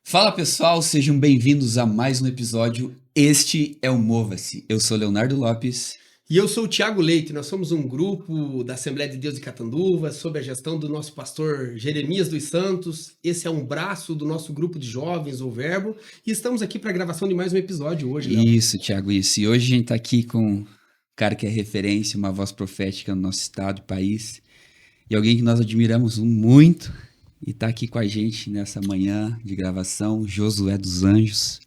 Fala pessoal, sejam bem-vindos a mais um episódio. Este é o Mova-se. Eu sou Leonardo Lopes. E eu sou o Thiago Leite, nós somos um grupo da Assembleia de Deus de Catanduva, sob a gestão do nosso pastor Jeremias dos Santos. Esse é um braço do nosso grupo de jovens, o Verbo, e estamos aqui para a gravação de mais um episódio hoje, Léo. Isso, Thiago, isso. E hoje a gente tá aqui com um cara que é referência, uma voz profética no nosso estado e país, e alguém que nós admiramos muito, e tá aqui com a gente nessa manhã de gravação, Josué dos Anjos,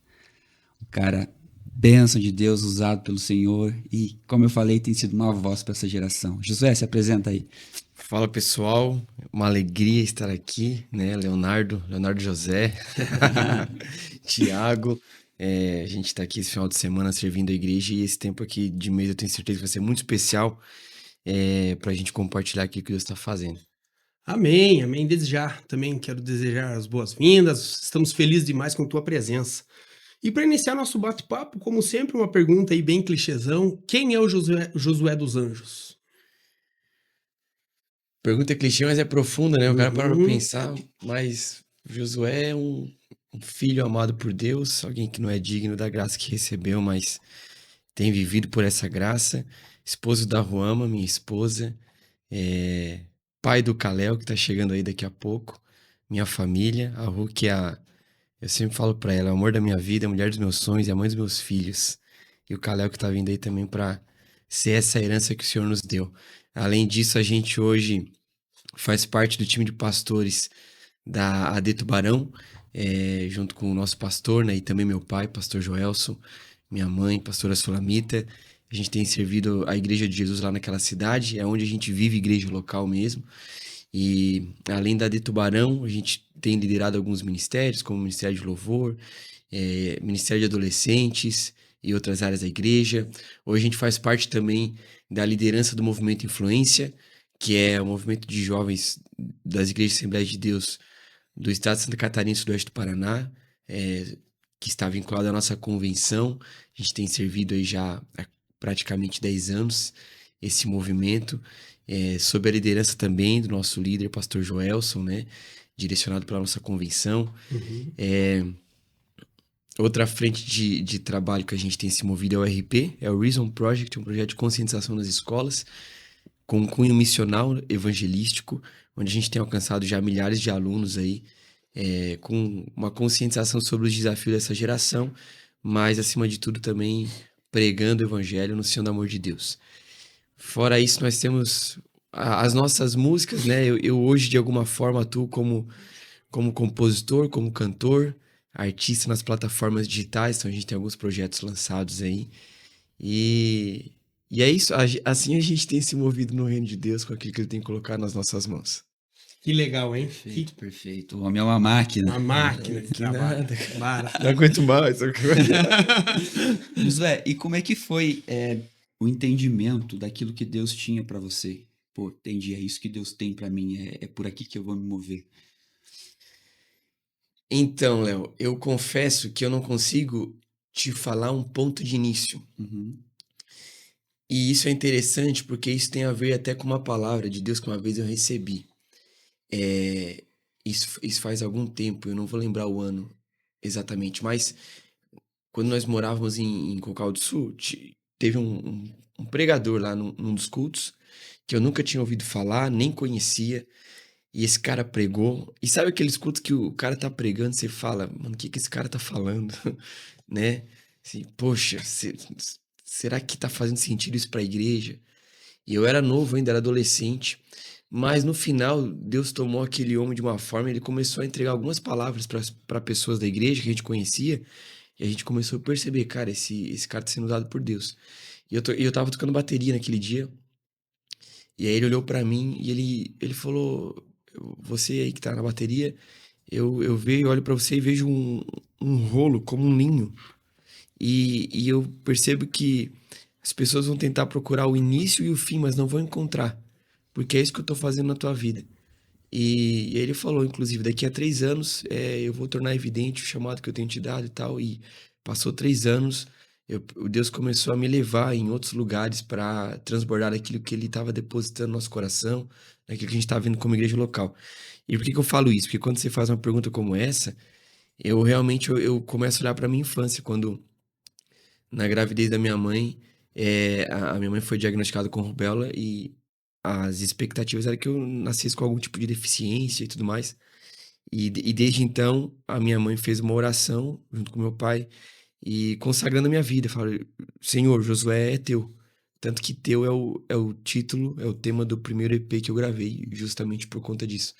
um cara bênção de Deus, usado pelo Senhor, e como eu falei, tem sido uma voz para essa geração. Josué, se apresenta aí. Fala pessoal, uma alegria estar aqui, né? Leonardo José, Tiago. A gente está aqui esse final de semana servindo a igreja e esse tempo aqui de mês eu tenho certeza que vai ser muito especial para a gente compartilhar aquilo que Deus está fazendo. Amém, amém. Desde já também quero desejar as boas-vindas, estamos felizes demais com tua presença. E para iniciar nosso bate-papo, como sempre, uma pergunta aí bem clichêzão: quem é o Josué dos Anjos? Pergunta clichê, mas é profunda, né? O cara para Uhum. pensar, mas Josué é um filho amado por Deus, alguém que não é digno da graça que recebeu, mas tem vivido por essa graça. Esposo da Ruama, minha esposa. Pai do Kalel, que tá chegando aí daqui a pouco. Minha família. A Ru, que é eu sempre falo pra ela, é o amor da minha vida, a mulher dos meus sonhos e a mãe dos meus filhos. E o Kalel que tá vindo aí também pra ser essa herança que o Senhor nos deu. Além disso, a gente hoje faz parte do time de pastores da AD Tubarão, junto com o nosso pastor, né, e também meu pai, pastor Joelson, minha mãe, pastora Sulamita. A gente tem servido a Igreja de Jesus lá naquela cidade, é onde a gente vive igreja local mesmo. E além da AD Tubarão, a gente tem liderado alguns ministérios, como o Ministério de Louvor, Ministério de Adolescentes e outras áreas da igreja. Hoje a gente faz parte também da liderança do Movimento Influência, que é o movimento de jovens das igrejas Assembleia de Deus do estado de Santa Catarina e sudoeste do Paraná, que está vinculado à nossa convenção. A gente tem servido aí já há praticamente 10 anos esse movimento, sob a liderança também do nosso líder, pastor Joelson, né? Direcionado pela nossa convenção. Uhum. Outra frente de trabalho que a gente tem se movido é o RP, é o Reason Project, um projeto de conscientização nas escolas, com um cunho missional evangelístico, onde a gente tem alcançado já milhares de alunos aí, com uma conscientização sobre os desafios dessa geração, mas acima de tudo também pregando o evangelho no Senhor do amor de Deus. Fora isso, nós temos as nossas músicas, né? Eu hoje, de alguma forma, atuo como compositor, como cantor, artista nas plataformas digitais, então a gente tem alguns projetos lançados aí. E é isso, assim a gente tem se movido no reino de Deus com aquilo que ele tem colocado nas nossas mãos. Que legal, hein? Perfeito, perfeito. O homem é uma máquina. Uma máquina que trabalha. Não aguento mais. Josué, e como é que foi o entendimento daquilo que Deus tinha para você? Pô, entendi, é isso que Deus tem para mim, é por aqui que eu vou me mover. Então, Léo, eu confesso que eu não consigo te falar um ponto de início. Uhum. E isso é interessante porque isso tem a ver até com uma palavra de Deus que uma vez eu recebi. Isso faz algum tempo, eu não vou lembrar o ano exatamente, mas quando nós morávamos em Cocal do Sul, teve um pregador lá num dos cultos que eu nunca tinha ouvido falar, nem conhecia, e esse cara pregou. E sabe aqueles cultos que o cara tá pregando, você fala, mano, o que esse cara tá falando, né? Assim, poxa, será que tá fazendo sentido isso pra igreja? E eu era novo ainda, era adolescente, mas no final Deus tomou aquele homem de uma forma, ele começou a entregar algumas palavras para pessoas da igreja que a gente conhecia, e a gente começou a perceber, cara, esse cara tá sendo usado por Deus. E eu tava tocando bateria naquele dia, e aí ele olhou pra mim e ele falou, você aí que tá na bateria, eu vejo, olho pra você e vejo um rolo como um linho. E eu percebo que as pessoas vão tentar procurar o início e o fim, mas não vão encontrar. Porque é isso que eu tô fazendo na tua vida. E ele falou, inclusive, daqui a 3 anos eu vou tornar evidente o chamado que eu tenho te dado e tal. E passou 3 anos, o Deus começou a me levar em outros lugares para transbordar aquilo que ele estava depositando no nosso coração, aquilo que a gente estava vendo como igreja local. E por que eu falo isso? Porque quando você faz uma pergunta como essa, eu realmente eu começo a olhar para minha infância, quando na gravidez da minha mãe, a minha mãe foi diagnosticada com rubéola e as expectativas eram que eu nascesse com algum tipo de deficiência e tudo mais. E desde então, a minha mãe fez uma oração junto com meu pai e consagrando a minha vida. Fala, Senhor, Josué é teu. Tanto que teu é o título, é o tema do primeiro EP que eu gravei, justamente por conta disso.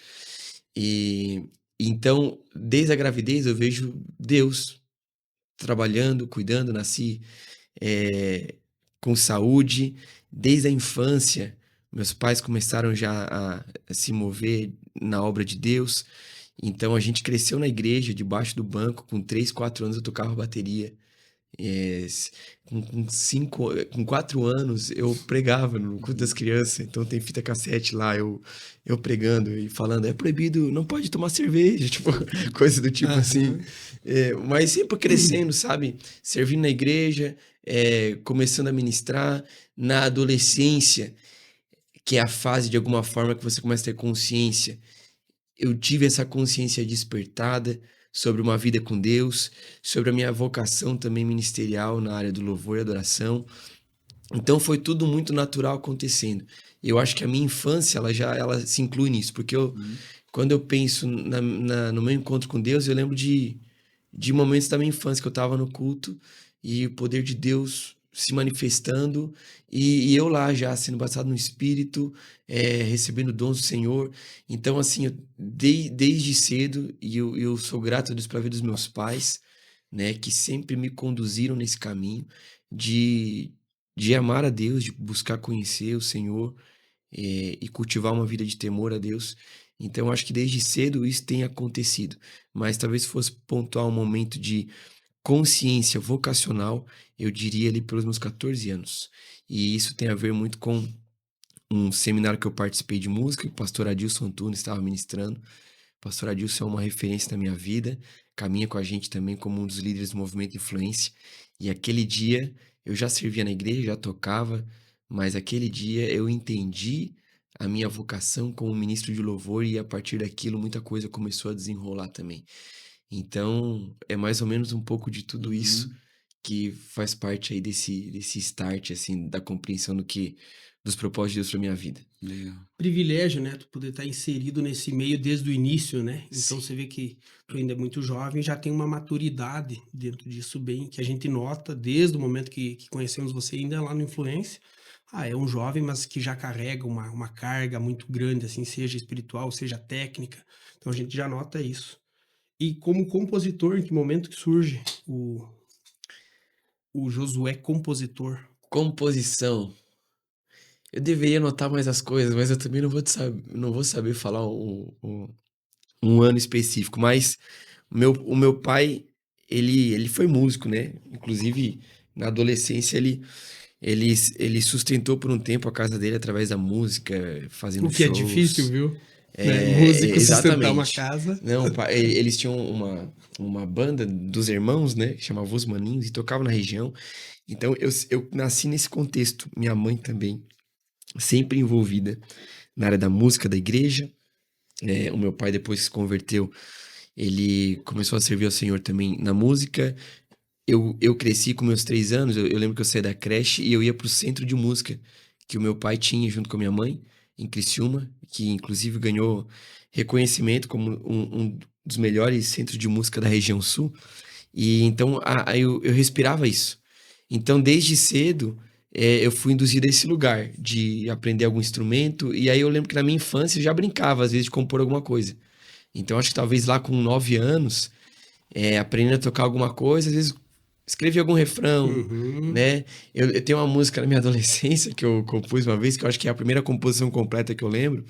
E então, desde a gravidez, eu vejo Deus trabalhando, cuidando, nasci eh, com saúde. Desde a infância, meus pais começaram já a se mover na obra de Deus. Então a gente cresceu na igreja, debaixo do banco, com 3, 4 anos eu tocava bateria. Eh, s- com 4 anos eu pregava no culto das crianças, então tem fita cassete lá, eu pregando e falando, é proibido, não pode tomar cerveja, tipo, coisa do tipo assim. Aham. Mas sempre crescendo, sabe? Servindo na igreja, começando a ministrar. Na adolescência, que é a fase de alguma forma que você começa a ter consciência, eu tive essa consciência despertada sobre uma vida com Deus, sobre a minha vocação também ministerial na área do louvor e adoração. Então foi tudo muito natural acontecendo. Eu acho que a minha infância ela se inclui nisso, porque Uhum. quando eu penso no meu encontro com Deus, eu lembro de momentos da minha infância que eu estava no culto e o poder de Deus se manifestando e eu lá já sendo batizado no Espírito, recebendo dons do Senhor. Então, assim, desde cedo, e eu sou grato a Deus pela vida dos meus pais, né, que sempre me conduziram nesse caminho de, de amar a Deus, de buscar conhecer o Senhor, e cultivar uma vida de temor a Deus. Então, eu acho que desde cedo isso tem acontecido. Mas talvez se fosse pontuar um momento de consciência vocacional, eu diria ali pelos meus 14 anos. E isso tem a ver muito com um seminário que eu participei de música, que o pastor Adilson Antunes estava ministrando. O pastor Adilson é uma referência na minha vida, caminha com a gente também como um dos líderes do movimento Influência. E aquele dia eu já servia na igreja, já tocava, mas aquele dia eu entendi a minha vocação como ministro de louvor e a partir daquilo muita coisa começou a desenrolar também. Então, é mais ou menos um pouco de tudo isso Uhum. que faz parte aí desse start, assim, da compreensão dos propósitos de Deus pra minha vida. Legal. Privilégio, né, tu poder estar inserido nesse meio desde o início, né? Então Sim. você vê que tu ainda é muito jovem, já tem uma maturidade dentro disso bem, que a gente nota desde o momento que conhecemos você ainda lá no Influência. Ah, é um jovem, mas que já carrega uma carga muito grande, assim, seja espiritual, seja técnica. Então a gente já nota isso. E como compositor, em que momento que surge o Josué compositor? Composição. Eu deveria anotar mais as coisas, mas eu também não vou saber falar um ano específico. Mas o meu pai, ele foi músico, né? Inclusive, na adolescência, ele sustentou por um tempo a casa dele através da música, fazendo O que é difícil, shows. viu? Né? Músico sustentar uma Exatamente. casa. Não, eles tinham uma banda dos irmãos, né? Que chamava Os Maninhos e tocavam na região. Então eu nasci nesse contexto. Minha mãe também, sempre envolvida na área da música da igreja. O meu pai, depois que se converteu, ele começou a servir ao Senhor também na música. Eu cresci com meus 3 anos, eu lembro que eu saí da creche e eu ia pro centro de música que o meu pai tinha junto com a minha mãe, em Criciúma, que inclusive ganhou reconhecimento como um dos melhores centros de música da região sul. E então eu respirava isso. Então, desde cedo, eu fui induzido a esse lugar de aprender algum instrumento. E aí eu lembro que na minha infância eu já brincava, às vezes, de compor alguma coisa. Então, acho que talvez lá com 9 anos, aprendendo a tocar alguma coisa, às vezes escrevi algum refrão, Uhum. né? Eu tenho uma música na minha adolescência que eu compus uma vez, que eu acho que é a primeira composição completa que eu lembro.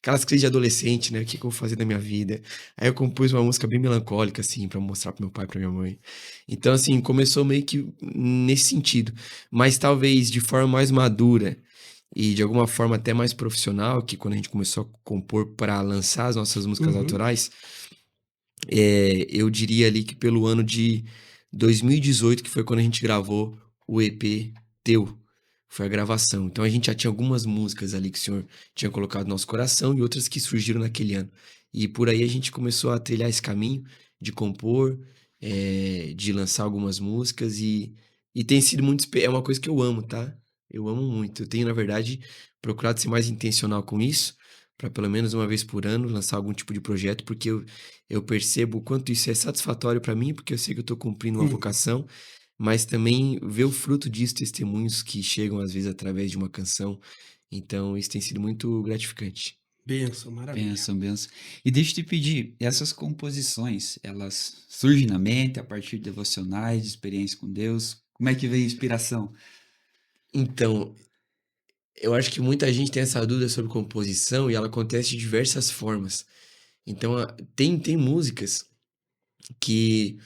Aquelas crises de adolescente, né? O que que eu vou fazer da minha vida? Aí eu compus uma música bem melancólica, assim, pra mostrar pro meu pai e pra minha mãe. Então, assim, começou meio que nesse sentido. Mas talvez de forma mais madura e de alguma forma até mais profissional, que quando a gente começou a compor para lançar as nossas músicas Uhum. autorais, eu diria ali que pelo ano de 2018, que foi quando a gente gravou o EP Teu, foi a gravação. Então a gente já tinha algumas músicas ali que o senhor tinha colocado no nosso coração e outras que surgiram naquele ano. E por aí a gente começou a trilhar esse caminho de compor, de lançar algumas músicas e tem sido muito... É uma coisa que eu amo, tá? Eu amo muito. Eu tenho, na verdade, procurado ser mais intencional com isso, para pelo menos uma vez por ano lançar algum tipo de projeto, porque eu percebo o quanto isso é satisfatório para mim, porque eu sei que eu tô cumprindo uma vocação, mas também ver o fruto disso, testemunhos que chegam às vezes através de uma canção. Então, isso tem sido muito gratificante. Benção, maravilha. Benção, benção. E deixa eu te pedir, essas composições, elas surgem na mente a partir de devocionais, de experiência com Deus? Como é que vem a inspiração? Então, eu acho que muita gente tem essa dúvida sobre composição e ela acontece de diversas formas. Então, tem músicas que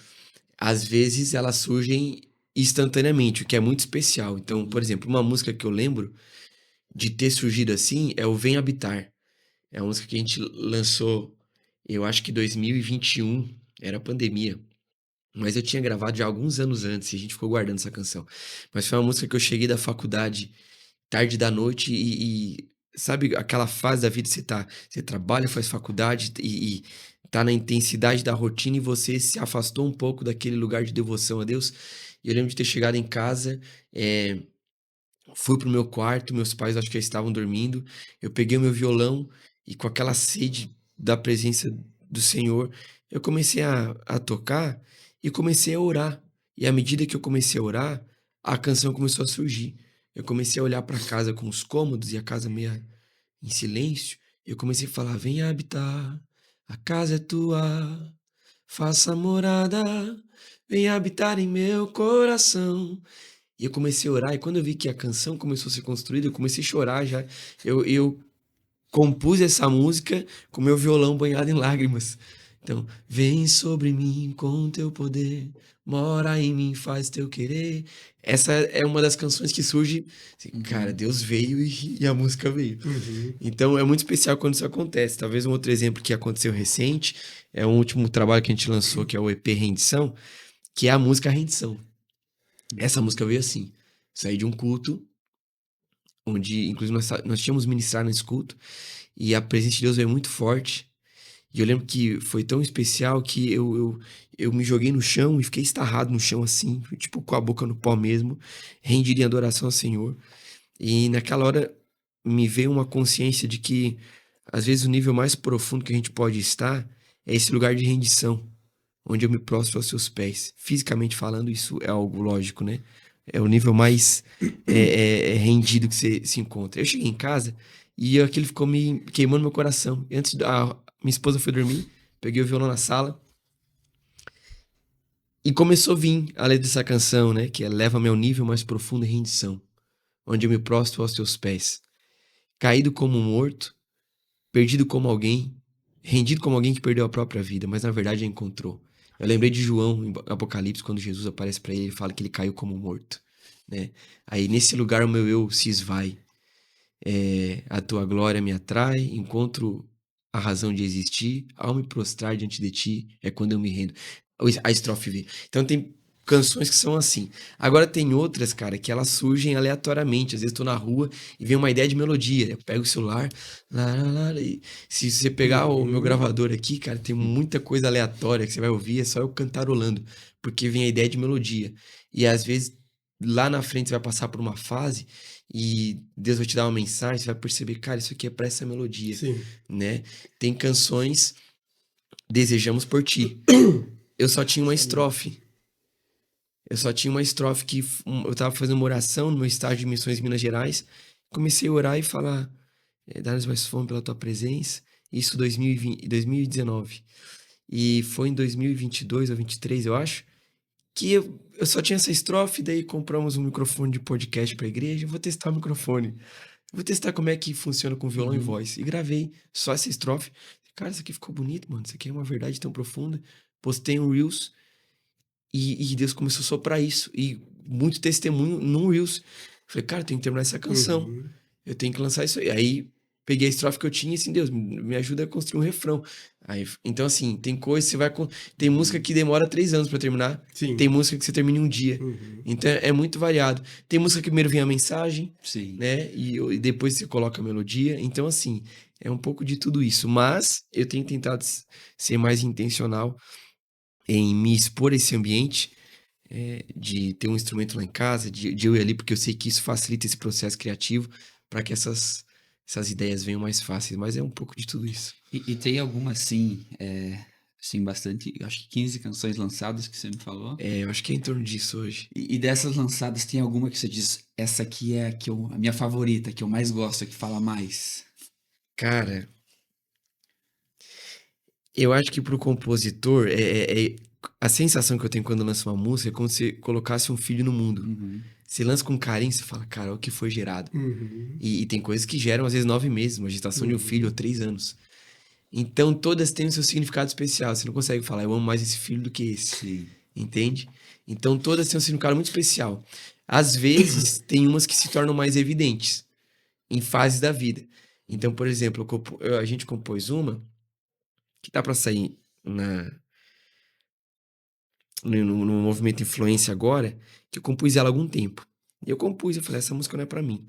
às vezes elas surgem instantaneamente, o que é muito especial. Então, por exemplo, uma música que eu lembro de ter surgido assim é o Vem Habitar. É uma música que a gente lançou, eu acho que 2021, era pandemia. Mas eu tinha gravado já alguns anos antes e a gente ficou guardando essa canção. Mas foi uma música que eu cheguei da faculdade tarde da noite e sabe aquela fase da vida que você trabalha, faz faculdade e tá na intensidade da rotina e você se afastou um pouco daquele lugar de devoção a Deus. E eu lembro de ter chegado em casa, fui pro meu quarto, meus pais acho que já estavam dormindo. Eu peguei o meu violão e com aquela sede da presença do Senhor, eu comecei a tocar e comecei a orar. E à medida que eu comecei a orar, a canção começou a surgir. Eu comecei a olhar para casa com os cômodos e a casa meio em silêncio. E eu comecei a falar: Vem habitar, a casa é tua, faça morada, vem habitar em meu coração. E eu comecei a orar, e quando eu vi que a canção começou a ser construída, eu comecei a chorar já. Eu compus essa música com meu violão banhado em lágrimas. Então, vem sobre mim com teu poder, mora em mim, faz teu querer. Essa é uma das canções que surge, assim, cara, Deus veio e a música veio. Então, é muito especial quando isso acontece. Talvez um outro exemplo que aconteceu recente, é um último trabalho que a gente lançou, que é o EP Rendição, que é a música Rendição. Essa música veio assim, saí de um culto, onde inclusive nós tínhamos ministrado nesse culto, e a presença de Deus veio muito forte, e eu lembro que foi tão especial que eu me joguei no chão e fiquei estarrado no chão assim, tipo com a boca no pó mesmo, rendido em adoração ao Senhor, e naquela hora me veio uma consciência de que às vezes o nível mais profundo que a gente pode estar é esse lugar de rendição, onde eu me prostro aos seus pés. Fisicamente falando, isso é algo lógico, né? É o nível mais rendido que você se encontra. Eu cheguei em casa e aquilo ficou me queimando meu coração. E antes, minha esposa foi dormir, peguei o violão na sala e começou a vir a letra dessa canção, né? Que é Leva-me ao nível mais profundo em rendição, onde eu me prostro aos teus pés. Caído como um morto, perdido como alguém, rendido como alguém que perdeu a própria vida, mas na verdade a encontrou. Eu lembrei de João, em Apocalipse, quando Jesus aparece para ele, ele fala que ele caiu como morto, né? Aí nesse lugar o meu eu se esvai. A tua glória me atrai, encontro a razão de existir, ao me prostrar diante de ti, é quando eu me rendo. A estrofe V. Então tem canções que são assim. Agora tem outras, cara, que elas surgem aleatoriamente. Às vezes eu tô na rua e vem uma ideia de melodia. Eu pego o celular, e se você pegar o meu gravador aqui, cara, tem muita coisa aleatória que você vai ouvir, é só eu cantarolando, porque vem a ideia de melodia. E às vezes lá na frente você vai passar por uma fase e Deus vai te dar uma mensagem, você vai perceber, cara, isso aqui é pra essa melodia, Sim. né? Tem canções, Desejamos por Ti. Eu só tinha uma estrofe. Eu só tinha uma estrofe que eu tava fazendo uma oração no meu estágio de missões em Minas Gerais. Comecei a orar e falar, dá-nos mais fome pela tua presença. Isso em 2019. E foi em 2022 ou 2023, eu acho, que eu só tinha essa estrofe, daí compramos um microfone de podcast pra igreja. Eu vou testar o microfone. Vou testar como é que funciona com violão e voz. E gravei só essa estrofe. Cara, isso aqui ficou bonito, mano. Isso aqui é uma verdade tão profunda. Postei um Reels e Deus começou a soprar isso. E muito testemunho no Reels. Falei, cara, eu tenho que terminar essa canção. Eu tenho que lançar isso aí. Aí peguei a estrofe que eu tinha e assim, Deus, me ajuda a construir um refrão. Aí, então, assim, tem coisa, você vai... Tem música que demora 3 anos pra terminar. Sim. Tem música que você termina em um dia. Então, é muito variado. Tem música que primeiro vem a mensagem, Sim. né? E depois você coloca a melodia. Então, assim, é um pouco de tudo isso. Mas eu tenho tentado ser mais intencional em me expor a esse ambiente, de ter um instrumento lá em casa, de eu ir ali, porque eu sei que isso facilita esse processo criativo para que essas ideias venham mais fáceis, mas é um pouco de tudo isso. E tem alguma, assim, bastante, acho que 15 canções lançadas que você me falou. Eu acho que é em torno disso hoje. E dessas lançadas, tem alguma que você diz, essa aqui é a minha favorita, que eu mais gosto, a que fala mais? Cara, eu acho que pro compositor, a sensação que eu tenho quando eu lanço uma música é como se colocasse um filho no mundo. Uhum. Você lança com carinho, você fala, cara, olha o que foi gerado. Uhum. E tem coisas que geram, às vezes, 9 meses, uma gestação de um filho, ou 3 anos. Então, todas têm o seu significado especial. Você não consegue falar, eu amo mais esse filho do que esse. Sim. Entende? Então, todas têm um significado muito especial. Às vezes, tem umas que se tornam mais evidentes em fases da vida. Então, por exemplo, a gente compôs uma que tá pra sair no movimento Influência agora, que eu compus ela há algum tempo. E eu compus, eu falei, essa música não é pra mim.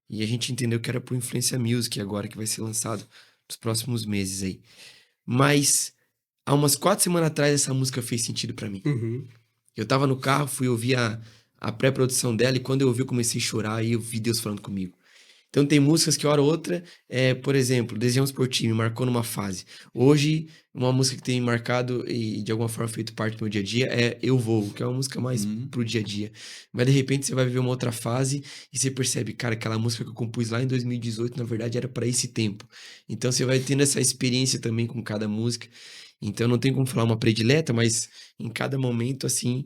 E a gente entendeu que era pro Influência Music agora, que vai ser lançado nos próximos meses aí. Mas, há umas 4 semanas atrás, essa música fez sentido pra mim. Uhum. Eu tava no carro, fui ouvir a pré-produção dela, e quando eu ouvi, eu comecei a chorar, e eu vi Deus falando comigo. Então tem músicas que hora ou outra, por exemplo, Desejamos por Ti, me marcou numa fase. Hoje, uma música que tem marcado e de alguma forma feito parte do meu dia a dia é Eu Vou, que é uma música mais pro dia a dia. Mas de repente você vai viver uma outra fase e você percebe, cara, aquela música que eu compus lá em 2018, na verdade era para esse tempo. Então você vai tendo essa experiência também com cada música. Então não tem como falar uma predileta, mas em cada momento, assim,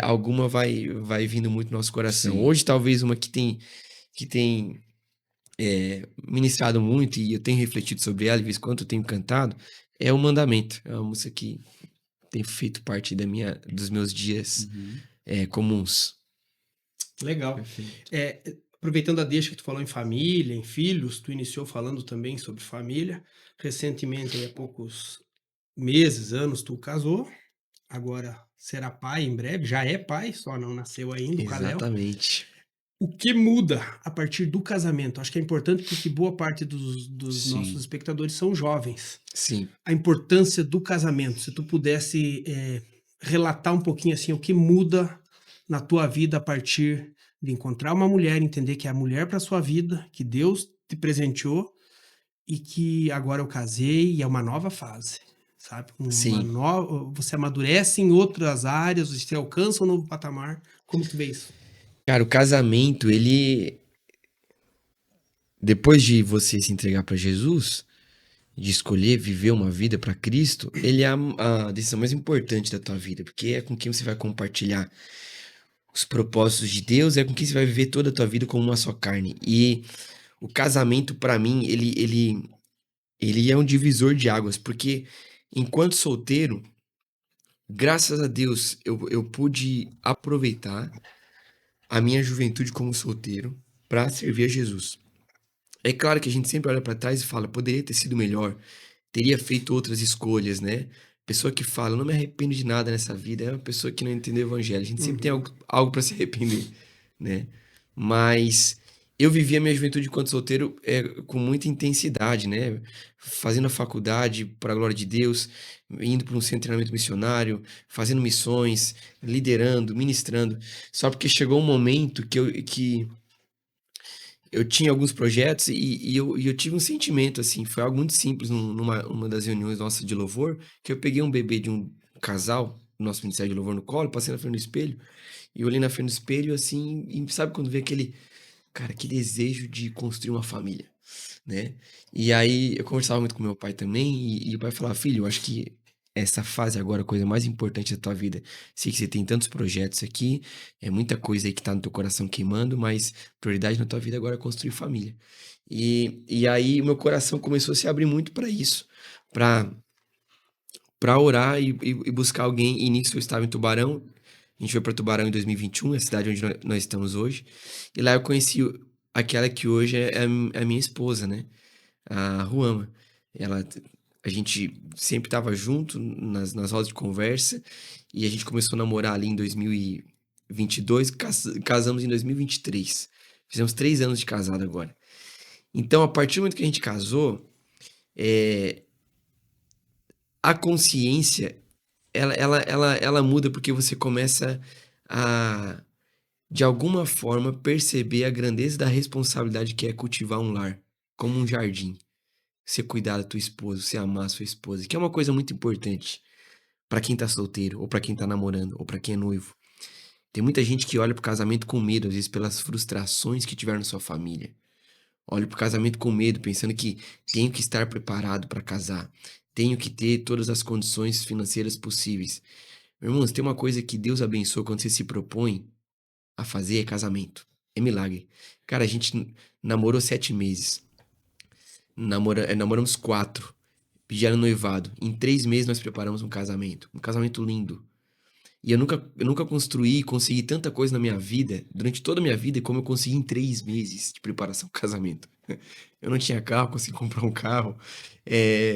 alguma vai vindo muito no nosso coração. Sim. Hoje, talvez uma que tem ministrado muito e eu tenho refletido sobre ela, de vez em quando eu tenho cantado, é o Mandamento. É uma música que tem feito parte dos meus dias comuns. Legal. Perfeito. Aproveitando a deixa que tu falou em família, em filhos, tu iniciou falando também sobre família. Recentemente, aí, há poucos meses, anos, tu casou. Agora será pai em breve. Já é pai, só não nasceu ainda, o Kalel. Exatamente. O que muda a partir do casamento? Acho que é importante porque boa parte dos Sim. nossos espectadores são jovens. Sim. A importância do casamento. Se tu pudesse relatar um pouquinho assim, o que muda na tua vida a partir de encontrar uma mulher, entender que é a mulher para sua vida, que Deus te presenteou e que agora eu casei e é uma nova fase, sabe? Sim. Você amadurece em outras áreas, você alcança um novo patamar. Como tu vê isso? Cara, o casamento, ele... Depois de você se entregar para Jesus, de escolher viver uma vida para Cristo, ele é a decisão mais importante da tua vida, porque é com quem você vai compartilhar os propósitos de Deus, é com quem você vai viver toda a tua vida como uma só carne. E o casamento, para mim, ele é um divisor de águas, porque enquanto solteiro, graças a Deus, eu pude aproveitar a minha juventude como solteiro para servir a Jesus. É claro que a gente sempre olha para trás e fala, poderia ter sido melhor, teria feito outras escolhas, né? Pessoa que fala, não me arrependo de nada nessa vida, é uma pessoa que não entendeu o evangelho. A gente sempre tem algo para se arrepender, né? Mas eu vivi a minha juventude enquanto solteiro com muita intensidade, né? Fazendo a faculdade para a glória de Deus, indo para um centro de treinamento missionário, fazendo missões, liderando, ministrando. Só porque chegou um momento que eu tinha alguns projetos e eu tive um sentimento, assim, foi algo muito simples numa das reuniões nossas de louvor, que eu peguei um bebê de um casal, no nosso ministério de louvor no colo, passei na frente do espelho, e olhei na frente do espelho, assim, e sabe quando vê aquele, cara, que desejo de construir uma família, né? E aí eu conversava muito com meu pai também, e o pai falava, filho, eu acho que essa fase agora, a coisa mais importante da tua vida, sei que você tem tantos projetos aqui, é muita coisa aí que tá no teu coração queimando, mas prioridade na tua vida agora é construir família. E aí o meu coração começou a se abrir muito para isso, para orar e buscar alguém. E nisso eu estava em Tubarão, a gente foi para Tubarão em 2021, a cidade onde nós estamos hoje, e lá eu conheci aquela que hoje é a minha esposa, né? A Ruama. A gente sempre estava junto nas rodas de conversa e a gente começou a namorar ali em 2022, casamos em 2023. Fizemos 3 anos de casado agora. Então, a partir do momento que a gente casou, a consciência ela muda porque você começa a, de alguma forma, perceber a grandeza da responsabilidade que é cultivar um lar, como um jardim. Você cuidar da tua esposa, você amar a sua esposa, que é uma coisa muito importante pra quem tá solteiro, ou pra quem tá namorando, ou pra quem é noivo. Tem muita gente que olha pro casamento com medo, às vezes pelas frustrações que tiveram na sua família. Olha pro casamento com medo, pensando que tenho que estar preparado pra casar, tenho que ter todas as condições financeiras possíveis. Meu irmão, se tem uma coisa que Deus abençoa quando você se propõe a fazer é casamento. É milagre. Cara, a gente namorou 7 meses. Namoramos 4. Pediram noivado. Em 3 meses nós preparamos um casamento. Um casamento lindo. E eu nunca construí e consegui tanta coisa na minha vida, durante toda a minha vida, como eu consegui em 3 meses de preparação para o casamento. Eu não tinha carro, consegui comprar um carro.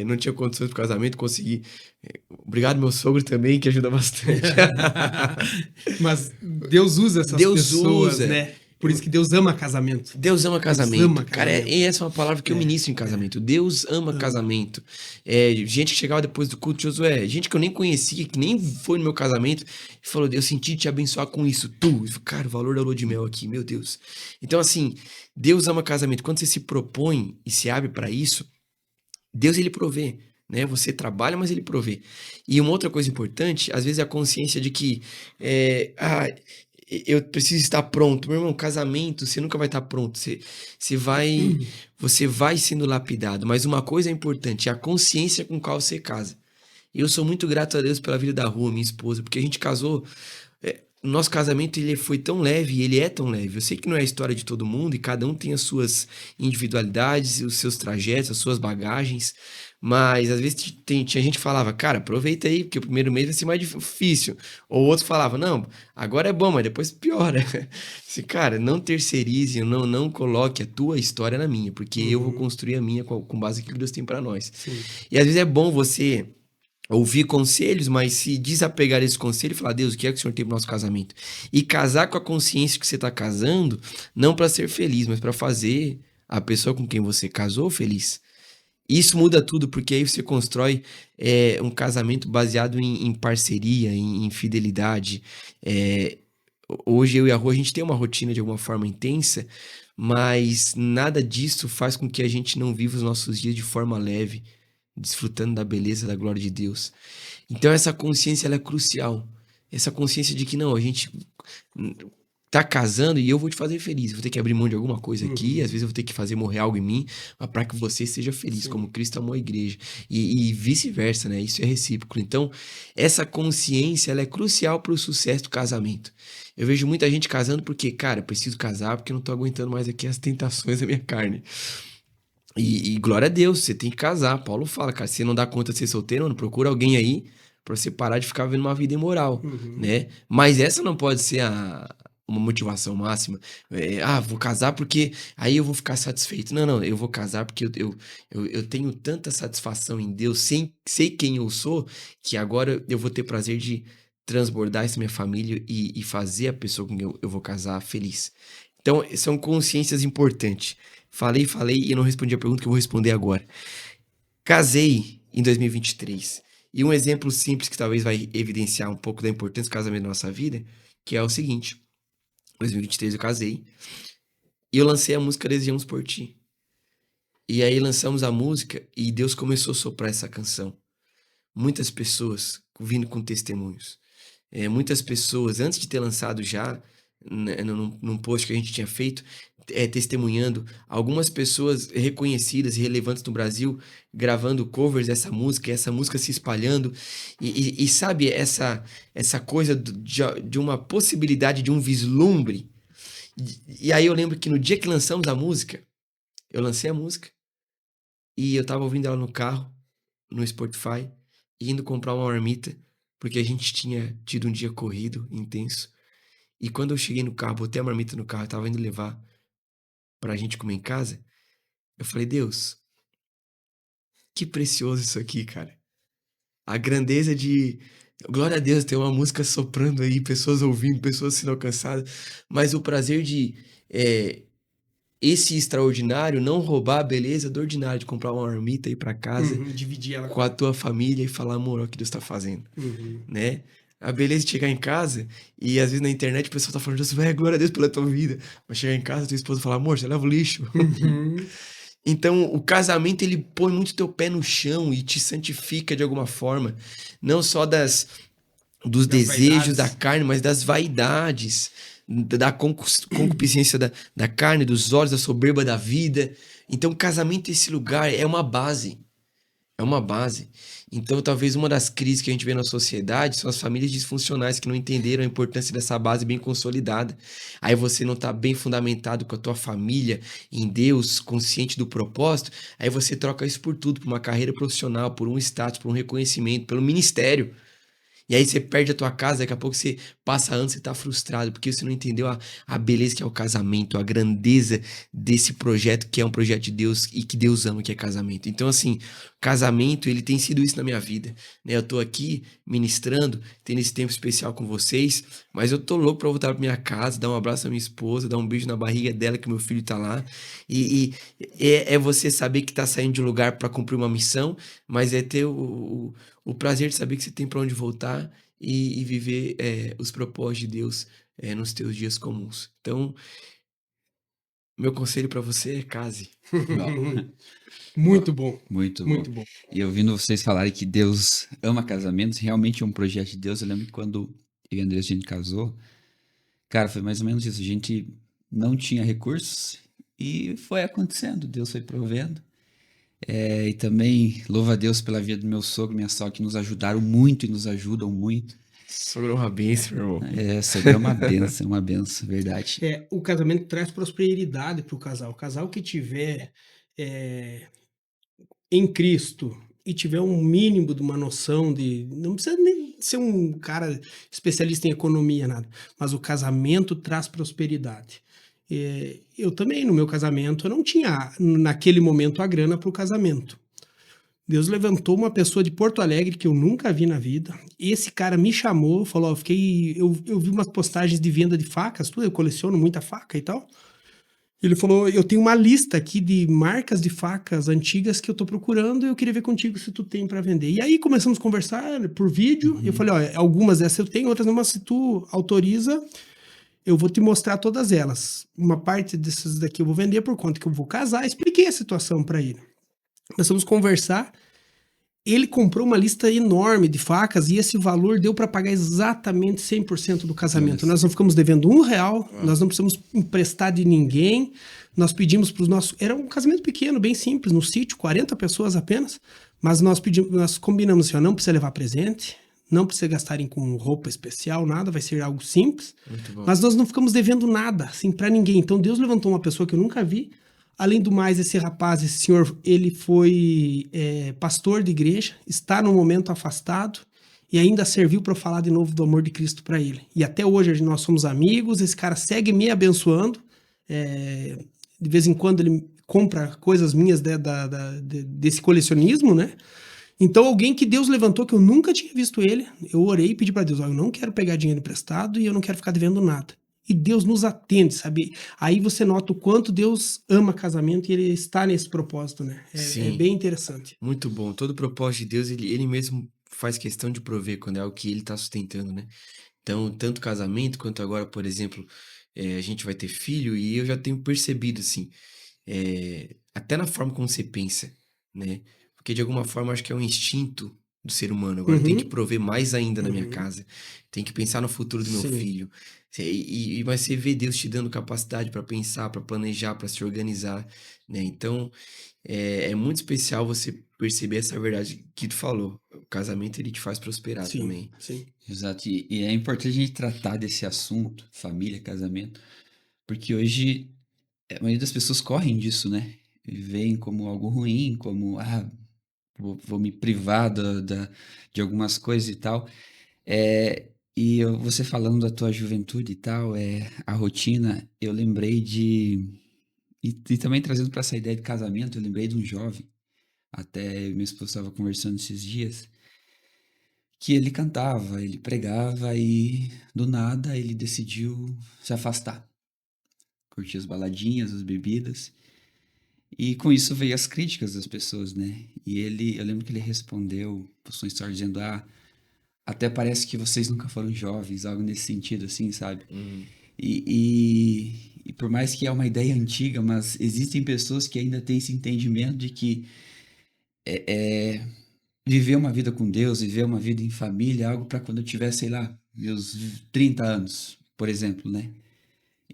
Não tinha condições para o casamento, consegui. Obrigado, meu sogro também, que ajuda bastante. Mas Deus usa essas Deus pessoas, usa. né? Por isso que Deus ama casamento. Deus ama casamento. ama Cara, casamento. e essa é uma palavra que eu ministro em casamento. Deus ama casamento. Gente que chegava depois do culto de Josué, gente que eu nem conhecia, que nem foi no meu casamento, e falou: eu senti te abençoar com isso. Cara, o valor da lua de mel aqui, meu Deus. Então, assim, Deus ama casamento. Quando você se propõe e se abre para isso, Deus, ele provê. Né? Você trabalha, mas ele provê. E uma outra coisa importante, às vezes, é a consciência de que eu preciso estar pronto. Meu irmão, casamento, você nunca vai estar pronto. Você vai sendo lapidado. Mas uma coisa é importante, é a consciência com qual você casa. E eu sou muito grato a Deus pela vida da Rua, minha esposa, porque a gente casou. O nosso casamento, ele foi tão leve, e ele é tão leve. Eu sei que não é a história de todo mundo, e cada um tem as suas individualidades, os seus trajetos, as suas bagagens, mas às vezes tinha gente que falava: cara, aproveita aí, porque o primeiro mês vai ser mais difícil. Ou outro falava: não, agora é bom, mas depois piora. Cara, não terceirize, não coloque a tua história na minha, porque eu vou construir a minha com base no que Deus tem para nós. Sim. E às vezes é bom você ouvir conselhos, mas se desapegar desse conselho e falar: Deus, o que é que o Senhor tem pro nosso casamento? E casar com a consciência que você tá casando, não para ser feliz, mas para fazer a pessoa com quem você casou feliz. Isso muda tudo, porque aí você constrói um casamento baseado em parceria, em fidelidade. Hoje eu e a Rô, a gente tem uma rotina de alguma forma intensa, mas nada disso faz com que a gente não viva os nossos dias de forma leve, desfrutando da beleza, da glória de Deus. Então essa consciência, ela é crucial. Essa consciência de que não, a gente tá casando e eu vou te fazer feliz. Eu vou ter que abrir mão de alguma coisa aqui, às vezes eu vou ter que fazer morrer algo em mim, mas para que você seja feliz, como Cristo amou a igreja. E vice-versa, né? Isso é recíproco. Então, essa consciência, ela é crucial para o sucesso do casamento. Eu vejo muita gente casando porque, cara, eu preciso casar porque eu não tô aguentando mais aqui as tentações da minha carne. E glória a Deus, você tem que casar. Paulo fala, cara, se você não dá conta de ser solteiro, mano, procura alguém aí pra você parar de ficar vivendo uma vida imoral, né? Mas essa não pode ser uma motivação máxima. Vou casar porque aí eu vou ficar satisfeito. Não, eu vou casar porque eu tenho tanta satisfação em Deus, sei quem eu sou, que agora eu vou ter prazer de transbordar essa minha família e fazer a pessoa com quem eu vou casar feliz. Então, são consciências importantes. Falei e não respondi a pergunta que eu vou responder agora. Casei em 2023. E um exemplo simples que talvez vai evidenciar um pouco da importância do casamento na nossa vida, que é o seguinte. Em 2023 eu casei e eu lancei a música Desejamos por Ti. E aí lançamos a música e Deus começou a soprar essa canção. Muitas pessoas vindo com testemunhos. Muitas pessoas, antes de ter lançado já, num post que a gente tinha feito, testemunhando, algumas pessoas reconhecidas e relevantes no Brasil gravando covers dessa música, e essa música se espalhando, e sabe, essa coisa de uma possibilidade, de um vislumbre. E aí eu lembro que no dia que lançamos a música, eu lancei a música, e eu tava ouvindo ela no carro, no Spotify, indo comprar uma marmita, porque a gente tinha tido um dia corrido, intenso. E quando eu cheguei no carro, botei a marmita no carro, eu tava indo levar pra gente comer em casa, eu falei: Deus, que precioso isso aqui, cara. A grandeza de... Glória a Deus, tem uma música soprando aí, pessoas ouvindo, pessoas sendo alcançadas, mas o prazer de esse extraordinário não roubar a beleza do ordinário, de comprar uma marmita e ir pra casa Dividir ela com a tua família e falar, amor, olha o que Deus tá fazendo, né? A beleza de chegar em casa e às vezes na internet o pessoal tá falando, Josué, glória a Deus pela tua vida. Mas chegar em casa, tua esposa fala, amor, você leva o lixo. Então, o casamento, ele põe muito teu pé no chão e te santifica de alguma forma. Não só dos desejos da vaidades. carne, mas das vaidades, da concupiscência da carne, dos olhos, da soberba da vida. Então, o casamento, esse lugar, é uma base. É uma base. Então, talvez uma das crises que a gente vê na sociedade são as famílias disfuncionais que não entenderam a importância dessa base bem consolidada. Aí você não está bem fundamentado com a tua família, em Deus, consciente do propósito, aí você troca isso por tudo, por uma carreira profissional, por um status, por um reconhecimento, pelo ministério. E aí você perde a tua casa, daqui a pouco você passa anos, você tá frustrado, porque você não entendeu a beleza que é o casamento, a grandeza desse projeto que é um projeto de Deus e que Deus ama, que é casamento. Então, assim, casamento, ele tem sido isso na minha vida, né? Eu tô aqui ministrando, tendo esse tempo especial com vocês, mas eu tô louco pra voltar pra minha casa, dar um abraço à minha esposa, dar um beijo na barriga dela, que meu filho tá lá. É você saber que tá saindo de um lugar pra cumprir uma missão, mas é ter o prazer de saber que você tem para onde voltar e viver os propósitos de Deus nos teus dias comuns. Então, meu conselho para você é case. Muito bom. Muito bom. Muito bom. E ouvindo vocês falarem que Deus ama casamentos, realmente é um projeto de Deus. Eu lembro que quando eu e a Andressa, a gente casou, cara, foi mais ou menos isso. A gente não tinha recursos e foi acontecendo. Deus foi provendo. E também louvo a Deus pela vida do meu sogro e minha sogra, que nos ajudaram muito e nos ajudam muito. Sogra é uma bênção, meu irmão. Sogra é uma benção, verdade. O casamento traz prosperidade para o casal. O casal que tiver em Cristo e tiver um mínimo de uma noção de... Não precisa nem ser um cara especialista em economia, nada. Mas o casamento traz prosperidade. Eu também, no meu casamento, eu não tinha, naquele momento, a grana para o casamento. Deus levantou uma pessoa de Porto Alegre que eu nunca vi na vida. Esse cara me chamou, falou, eu vi umas postagens de venda de facas, tudo, eu coleciono muita faca e tal. Ele falou, eu tenho uma lista aqui de marcas de facas antigas que eu tô procurando e eu queria ver contigo se tu tem para vender. E aí começamos a conversar por vídeo, eu falei, ó, algumas dessas eu tenho, outras não, mas se tu autoriza, eu vou te mostrar todas elas. Uma parte dessas daqui eu vou vender por conta que eu vou casar. Expliquei a situação para ele. Começamos a conversar. Ele comprou uma lista enorme de facas e esse valor deu para pagar exatamente 100% do casamento. Nós não ficamos devendo R$1, nós não precisamos emprestar de ninguém. Nós pedimos para os nossos... Era um casamento pequeno, bem simples, no sítio, 40 pessoas apenas. Mas nós combinamos assim, ó, não precisa levar presente, não precisa gastarem com roupa especial, nada, vai ser algo simples. Mas nós não ficamos devendo nada, assim, para ninguém. Então Deus levantou uma pessoa que eu nunca vi. Além do mais, esse rapaz, esse senhor, ele foi pastor de igreja, está no momento afastado e ainda serviu para falar de novo do amor de Cristo para ele. E até hoje nós somos amigos, esse cara segue me abençoando. De vez em quando ele compra coisas minhas desse colecionismo, né? Então, alguém que Deus levantou, que eu nunca tinha visto ele, eu orei e pedi para Deus, eu não quero pegar dinheiro emprestado e eu não quero ficar devendo nada. E Deus nos atende, sabe? Aí você nota o quanto Deus ama casamento e ele está nesse propósito, né? É bem interessante. Muito bom. Todo propósito de Deus, ele mesmo faz questão de prover quando é algo que ele está sustentando, né? Então, tanto casamento quanto agora, por exemplo, a gente vai ter filho e eu já tenho percebido, assim, até na forma como você pensa, né? Porque de alguma forma acho que é um instinto do ser humano. Agora tem que prover mais ainda na minha casa. Tem que pensar no futuro do meu filho. Mas você vê Deus te dando capacidade para pensar, para planejar, para se organizar, né? Então, é muito especial você perceber essa verdade que tu falou. O casamento, ele te faz prosperar também. Sim. Exato. E é importante a gente tratar desse assunto, família, casamento, porque hoje a maioria das pessoas correm disso, né? E veem como algo ruim, como, vou me privar de algumas coisas e tal. Você falando da tua juventude e tal, a rotina, eu lembrei e também trazendo para essa ideia de casamento, eu lembrei de um jovem, até minha esposa estava conversando esses dias, que ele cantava, ele pregava e do nada ele decidiu se afastar. curtir as baladinhas, as bebidas. E com isso veio as críticas das pessoas, né? E eu lembro que ele respondeu, postou uma história dizendo, até parece que vocês nunca foram jovens, algo nesse sentido, assim, sabe? E por mais que é uma ideia antiga, mas existem pessoas que ainda têm esse entendimento de que viver uma vida com Deus, viver uma vida em família, é algo para quando eu tiver, sei lá, meus 30 anos, por exemplo, né?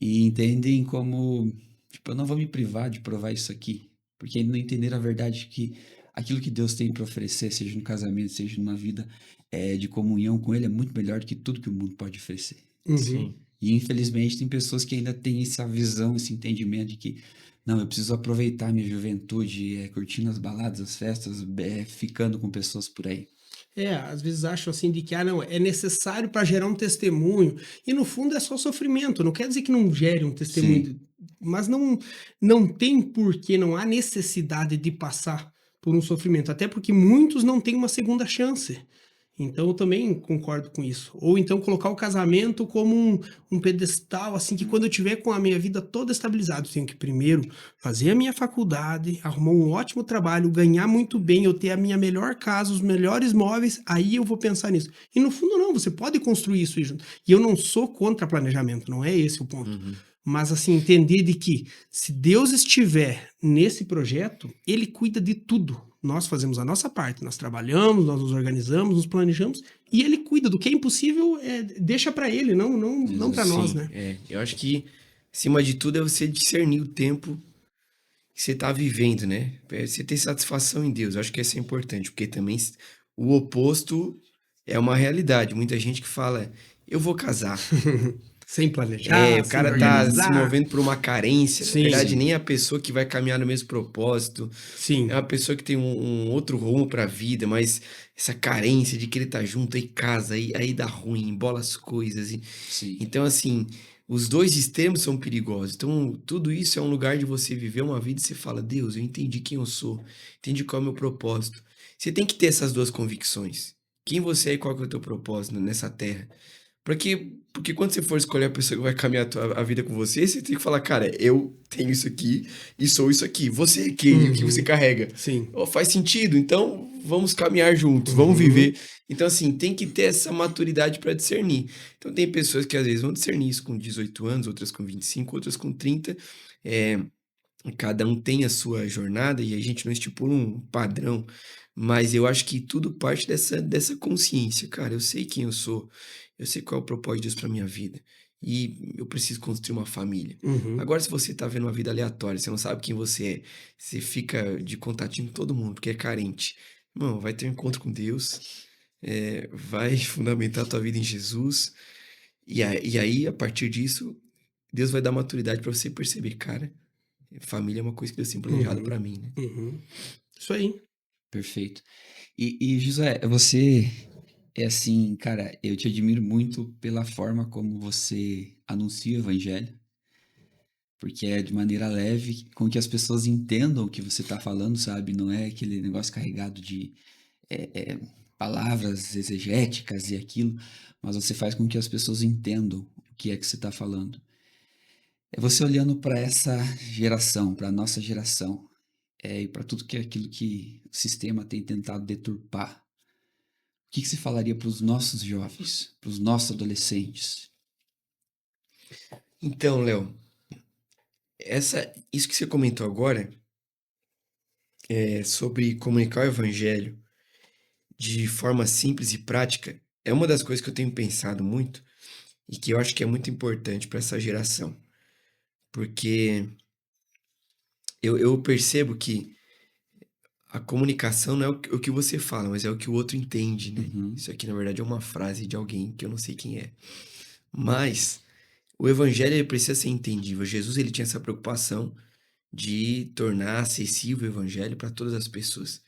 E entendem como, tipo, eu não vou me privar de provar isso aqui, porque ainda não entenderam a verdade que aquilo que Deus tem para oferecer, seja no casamento, seja numa vida de comunhão com Ele, é muito melhor do que tudo que o mundo pode oferecer. Uhum. Sim. E infelizmente tem pessoas que ainda têm essa visão, esse entendimento de que não, eu preciso aproveitar minha juventude, curtindo as baladas, as festas, ficando com pessoas por aí. Às vezes acham assim de que, não, é necessário para gerar um testemunho, e no fundo é só sofrimento, não quer dizer que não gere um testemunho, mas não tem porquê, não há necessidade de passar por um sofrimento, até porque muitos não têm uma segunda chance. Então eu também concordo com isso. Ou então colocar o casamento como um pedestal, assim, que quando eu tiver com a minha vida toda estabilizada, eu tenho que primeiro fazer a minha faculdade, arrumar um ótimo trabalho, ganhar muito bem, eu ter a minha melhor casa, os melhores móveis, aí eu vou pensar nisso. E no fundo não, você pode construir isso aí junto. E eu não sou contra planejamento, não é esse o ponto. Mas assim, entender de que se Deus estiver nesse projeto, Ele cuida de tudo. Nós fazemos a nossa parte, nós trabalhamos, nós nos organizamos, nos planejamos, e Ele cuida do que é impossível, deixa para Ele, não para nós, né? Eu acho que, acima de tudo, é você discernir o tempo que você tá vivendo, né? Você ter satisfação em Deus, eu acho que isso é importante, porque também o oposto é uma realidade. Muita gente que fala, eu vou casar. Sem planejar, O cara sem tá organizar. se movendo por uma carência. Sim, Na verdade, sim. nem é a pessoa que vai caminhar no mesmo propósito. Sim. É uma pessoa que tem um outro rumo pra vida, mas essa carência de querer estar junto, aí casa, aí dá ruim, embola as coisas. Sim. Então, assim, os dois extremos são perigosos. Então, tudo isso é um lugar de você viver uma vida e você fala, Deus, eu entendi quem eu sou, entendi qual é o meu propósito. Você tem que ter essas duas convicções. Quem você é e qual que é o teu propósito nessa terra. Porque quando você for escolher a pessoa que vai caminhar a vida com você, você tem que falar, cara, eu tenho isso aqui e sou isso aqui. Você, o que você carrega? Sim. Faz sentido, então vamos caminhar juntos, vamos viver. Então, assim, tem que ter essa maturidade para discernir. Então, tem pessoas que às vezes vão discernir isso com 18 anos, outras com 25, outras com 30. Cada um tem a sua jornada e a gente não estipula um padrão. Mas eu acho que tudo parte dessa consciência. Cara, eu sei quem eu sou. Eu sei qual é o propósito de Deus pra minha vida. E eu preciso construir uma família. Agora, se você tá vendo uma vida aleatória, você não sabe quem você é, você fica de contatinho com todo mundo, porque é carente. Irmão, vai ter um encontro com Deus, vai fundamentar a tua vida em Jesus. E aí, a partir disso, Deus vai dar maturidade pra você perceber, cara, família é uma coisa que Deus tem planejado pra mim, né? Isso aí. Perfeito. E Josué, você é assim, cara, eu te admiro muito pela forma como você anuncia o evangelho, porque é de maneira leve, com que as pessoas entendam o que você está falando, sabe? Não é aquele negócio carregado de palavras exegéticas e aquilo, mas você faz com que as pessoas entendam o que é que você está falando. É você olhando para essa geração, para a nossa geração, e para tudo que é aquilo que o sistema tem tentado deturpar. O que você falaria para os nossos jovens, para os nossos adolescentes? Então, Léo, isso que você comentou agora sobre comunicar o evangelho de forma simples e prática é uma das coisas que eu tenho pensado muito e que eu acho que é muito importante para essa geração. Porque eu percebo que a comunicação não é o que você fala, mas é o que o outro entende, né? Isso aqui, na verdade, é uma frase de alguém que eu não sei quem é. Mas o evangelho ele precisa ser entendível. Jesus ele tinha essa preocupação de tornar acessível o evangelho para todas as pessoas,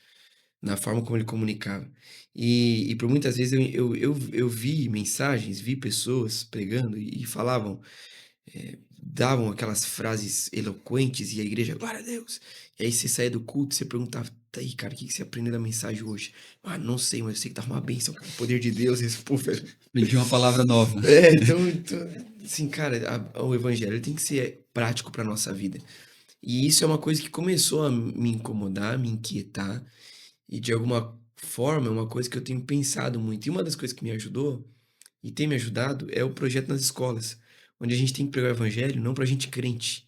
na forma como ele comunicava. E por muitas vezes eu vi mensagens, vi pessoas pregando e falavam, davam aquelas frases eloquentes e a igreja, glória a Deus. E aí você saía do culto e você perguntava, tá aí, cara, o que você aprendeu da mensagem hoje? Ah, não sei, mas eu sei que tava uma bênção, cara, o poder de Deus, esse, pô, velho. Aprendi uma palavra nova. Então, assim, cara, o evangelho tem que ser prático para nossa vida. E isso é uma coisa que começou a me incomodar, me inquietar, e de alguma forma é uma coisa que eu tenho pensado muito. E uma das coisas que me ajudou e tem me ajudado é o projeto nas escolas, onde a gente tem que pregar o evangelho não pra gente crente,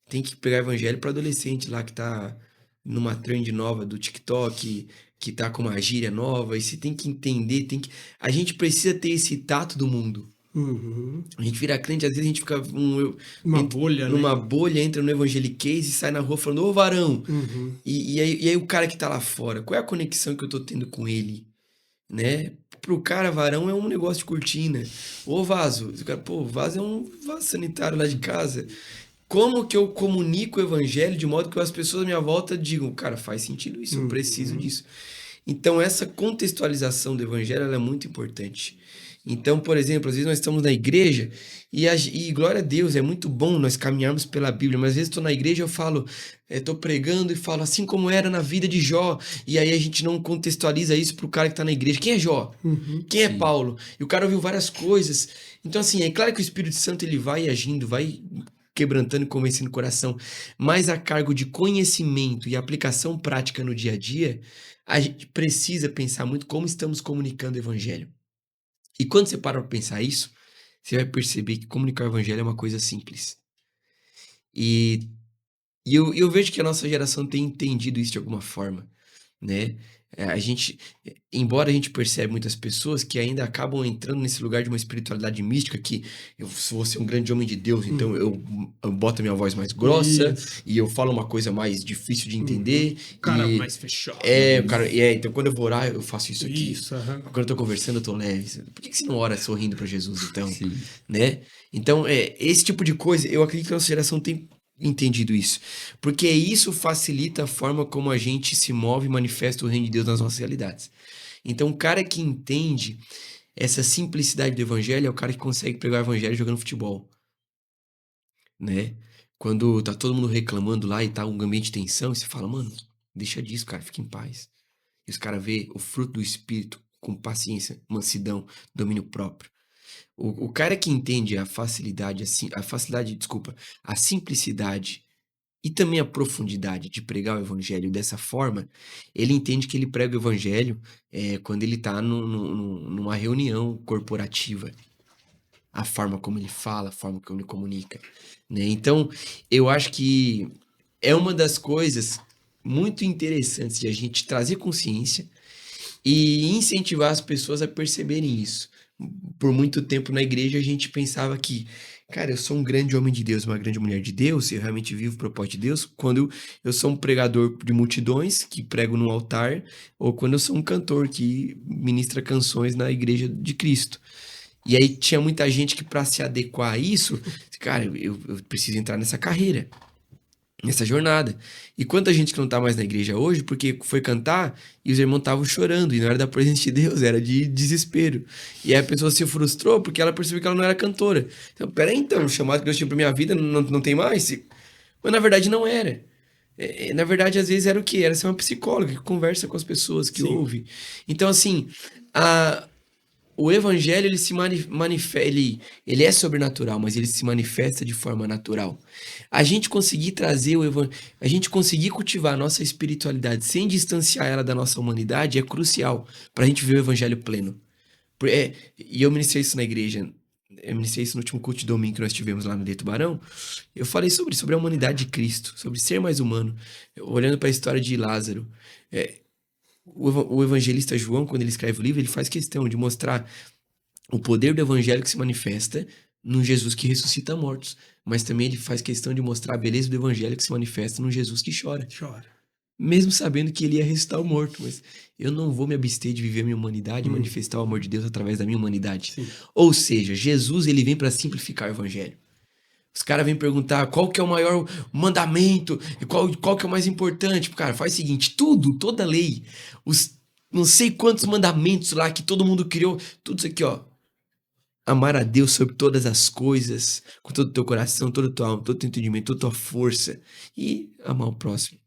tem que pregar o evangelho para adolescente lá que tá numa trend nova do TikTok, que tá com uma gíria nova, e você tem que entender, a gente precisa ter esse tato do mundo. Uhum. A gente vira crente, às vezes a gente fica Uma bolha, numa né? bolha, entra no evangeliquez e sai na rua falando, ô varão. Uhum. E aí o cara que tá lá fora, qual é a conexão que eu tô tendo com ele? Né? Pro cara, varão é um negócio de cortina. Ô vaso, o cara, pô, vaso é um vaso sanitário lá de casa. Como que eu comunico o evangelho de modo que as pessoas à minha volta digam, cara, faz sentido isso, eu preciso disso. Então, essa contextualização do evangelho ela é muito importante. Então, por exemplo, às vezes nós estamos na igreja e glória a Deus, é muito bom nós caminharmos pela Bíblia, mas às vezes estou na igreja e eu falo, estou pregando e falo assim como era na vida de Jó, e aí a gente não contextualiza isso para o cara que está na igreja. Quem é Jó? Quem é Sim. Paulo? E o cara ouviu várias coisas. Então, assim, é claro que o Espírito Santo ele vai agindo, vai quebrantando e convencendo o coração, mas a cargo de conhecimento e aplicação prática no dia a dia, a gente precisa pensar muito como estamos comunicando o evangelho. E quando você para para pensar isso, você vai perceber que comunicar o evangelho é uma coisa simples. E, e eu vejo que a nossa geração tem entendido isso de alguma forma, né? A gente, embora a gente perceba muitas pessoas que ainda acabam entrando nesse lugar de uma espiritualidade mística que eu vou ser um grande homem de Deus, então eu boto a minha voz mais grossa Isso. e eu falo uma coisa mais difícil de entender Cara e mais fechado. cara, então quando eu vou orar eu faço isso aqui. Isso, aham. Quando eu tô conversando eu tô leve. Por que você não ora sorrindo para Jesus então, Sim. né? Então, esse tipo de coisa, eu acredito que a nossa geração tem entendido isso. Porque isso facilita a forma como a gente se move e manifesta o reino de Deus nas nossas realidades. Então, o cara que entende essa simplicidade do evangelho é o cara que consegue pregar o evangelho jogando futebol, né? Quando tá todo mundo reclamando lá e tá um ambiente de tensão, e você fala, mano, deixa disso, cara, fica em paz. E os caras vê o fruto do Espírito com paciência, mansidão, domínio próprio. O cara que entende a facilidade, a simplicidade e também a profundidade de pregar o evangelho dessa forma, ele entende que ele prega o evangelho quando ele está numa reunião corporativa. A forma como ele fala, a forma como ele comunica, né? Então, eu acho que é uma das coisas muito interessantes de a gente trazer consciência e incentivar as pessoas a perceberem isso. Por muito tempo na igreja a gente pensava que, cara, eu sou um grande homem de Deus, uma grande mulher de Deus, eu realmente vivo o propósito de Deus quando eu sou um pregador de multidões que prego no altar, ou quando eu sou um cantor que ministra canções na igreja de Cristo. E aí tinha muita gente que para se adequar a isso, cara, eu preciso entrar nessa carreira, nessa jornada. E quanta gente que não tá mais na igreja hoje, porque foi cantar e os irmãos estavam chorando, e não era da presença de Deus, era de desespero. E aí a pessoa se frustrou porque ela percebeu que ela não era cantora. Então, peraí então, o chamado que Deus tinha pra minha vida não tem mais? Mas na verdade não era. Na verdade, às vezes era o quê? Era ser uma psicóloga que conversa com as pessoas, que Sim. ouve. Então, assim, o evangelho, ele se manifesta, ele é sobrenatural, mas ele se manifesta de forma natural. A gente conseguir trazer a gente conseguir cultivar a nossa espiritualidade sem distanciar ela da nossa humanidade é crucial para a gente ver o evangelho pleno. E eu ministrei isso na igreja, eu ministrei isso no último culto de domingo que nós tivemos lá no Deito Barão. Eu falei sobre a humanidade de Cristo, sobre ser mais humano, olhando para a história de Lázaro. O evangelista João, quando ele escreve o livro, ele faz questão de mostrar o poder do evangelho que se manifesta no Jesus que ressuscita mortos. Mas também ele faz questão de mostrar a beleza do evangelho que se manifesta no Jesus que chora. Chora. Mesmo sabendo que ele ia ressuscitar o morto. Mas eu não vou me abster de viver a minha humanidade e manifestar o amor de Deus através da minha humanidade. Sim. Ou seja, Jesus ele vem para simplificar o evangelho. Os caras vêm perguntar qual que é o maior mandamento, qual que é o mais importante. Cara, faz o seguinte, toda lei, os não sei quantos mandamentos lá que todo mundo criou, tudo isso aqui, ó. Amar a Deus sobre todas as coisas, com todo o teu coração, toda a tua alma, todo o teu entendimento, toda a tua força. E amar o próximo,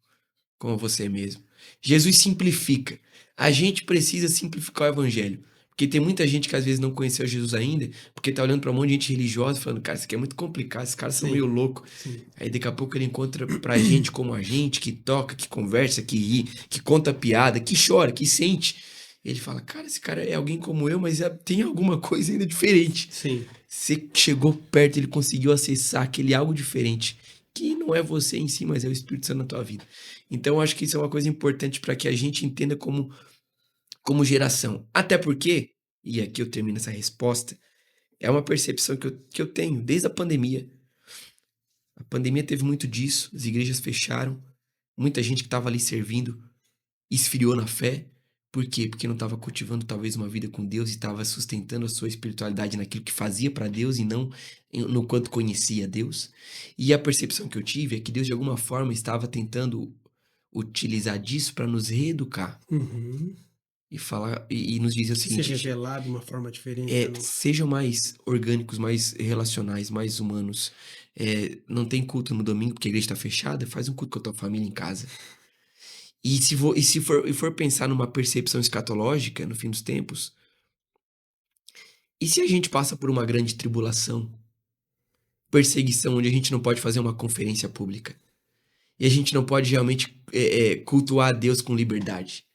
como você mesmo. Jesus simplifica. A gente precisa simplificar o evangelho. Porque tem muita gente que às vezes não conheceu Jesus ainda, porque tá olhando pra um monte de gente religiosa falando, cara, isso aqui é muito complicado, esses caras são Sim. meio loucos. Sim. Aí daqui a pouco ele encontra pra gente como a gente, que toca, que conversa, que ri, que conta piada, que chora, que sente. Ele fala, cara, esse cara é alguém como eu, mas tem alguma coisa ainda diferente. Sim. Você chegou perto, ele conseguiu acessar aquele algo diferente, que não é você em si, mas é o Espírito Santo na tua vida. Então, eu acho que isso é uma coisa importante para que a gente entenda como geração. Até porque, e aqui eu termino essa resposta, é uma percepção que eu tenho desde a pandemia. A pandemia teve muito disso, as igrejas fecharam, muita gente que estava ali servindo esfriou na fé. Por quê? Porque não estava cultivando talvez uma vida com Deus e estava sustentando a sua espiritualidade naquilo que fazia para Deus e não no quanto conhecia Deus. E a percepção que eu tive é que Deus de alguma forma estava tentando utilizar disso para nos reeducar Uhum. e falar e nos dizer o Se seguinte: revelar de uma forma diferente, né? sejam mais orgânicos, mais relacionais, mais humanos. Não tem culto no domingo porque a igreja está fechada, faz um culto com a tua família em casa. E se for pensar numa percepção escatológica no fim dos tempos, e se a gente passa por uma grande tribulação, perseguição, onde a gente não pode fazer uma conferência pública, e a gente não pode realmente cultuar a Deus com liberdade?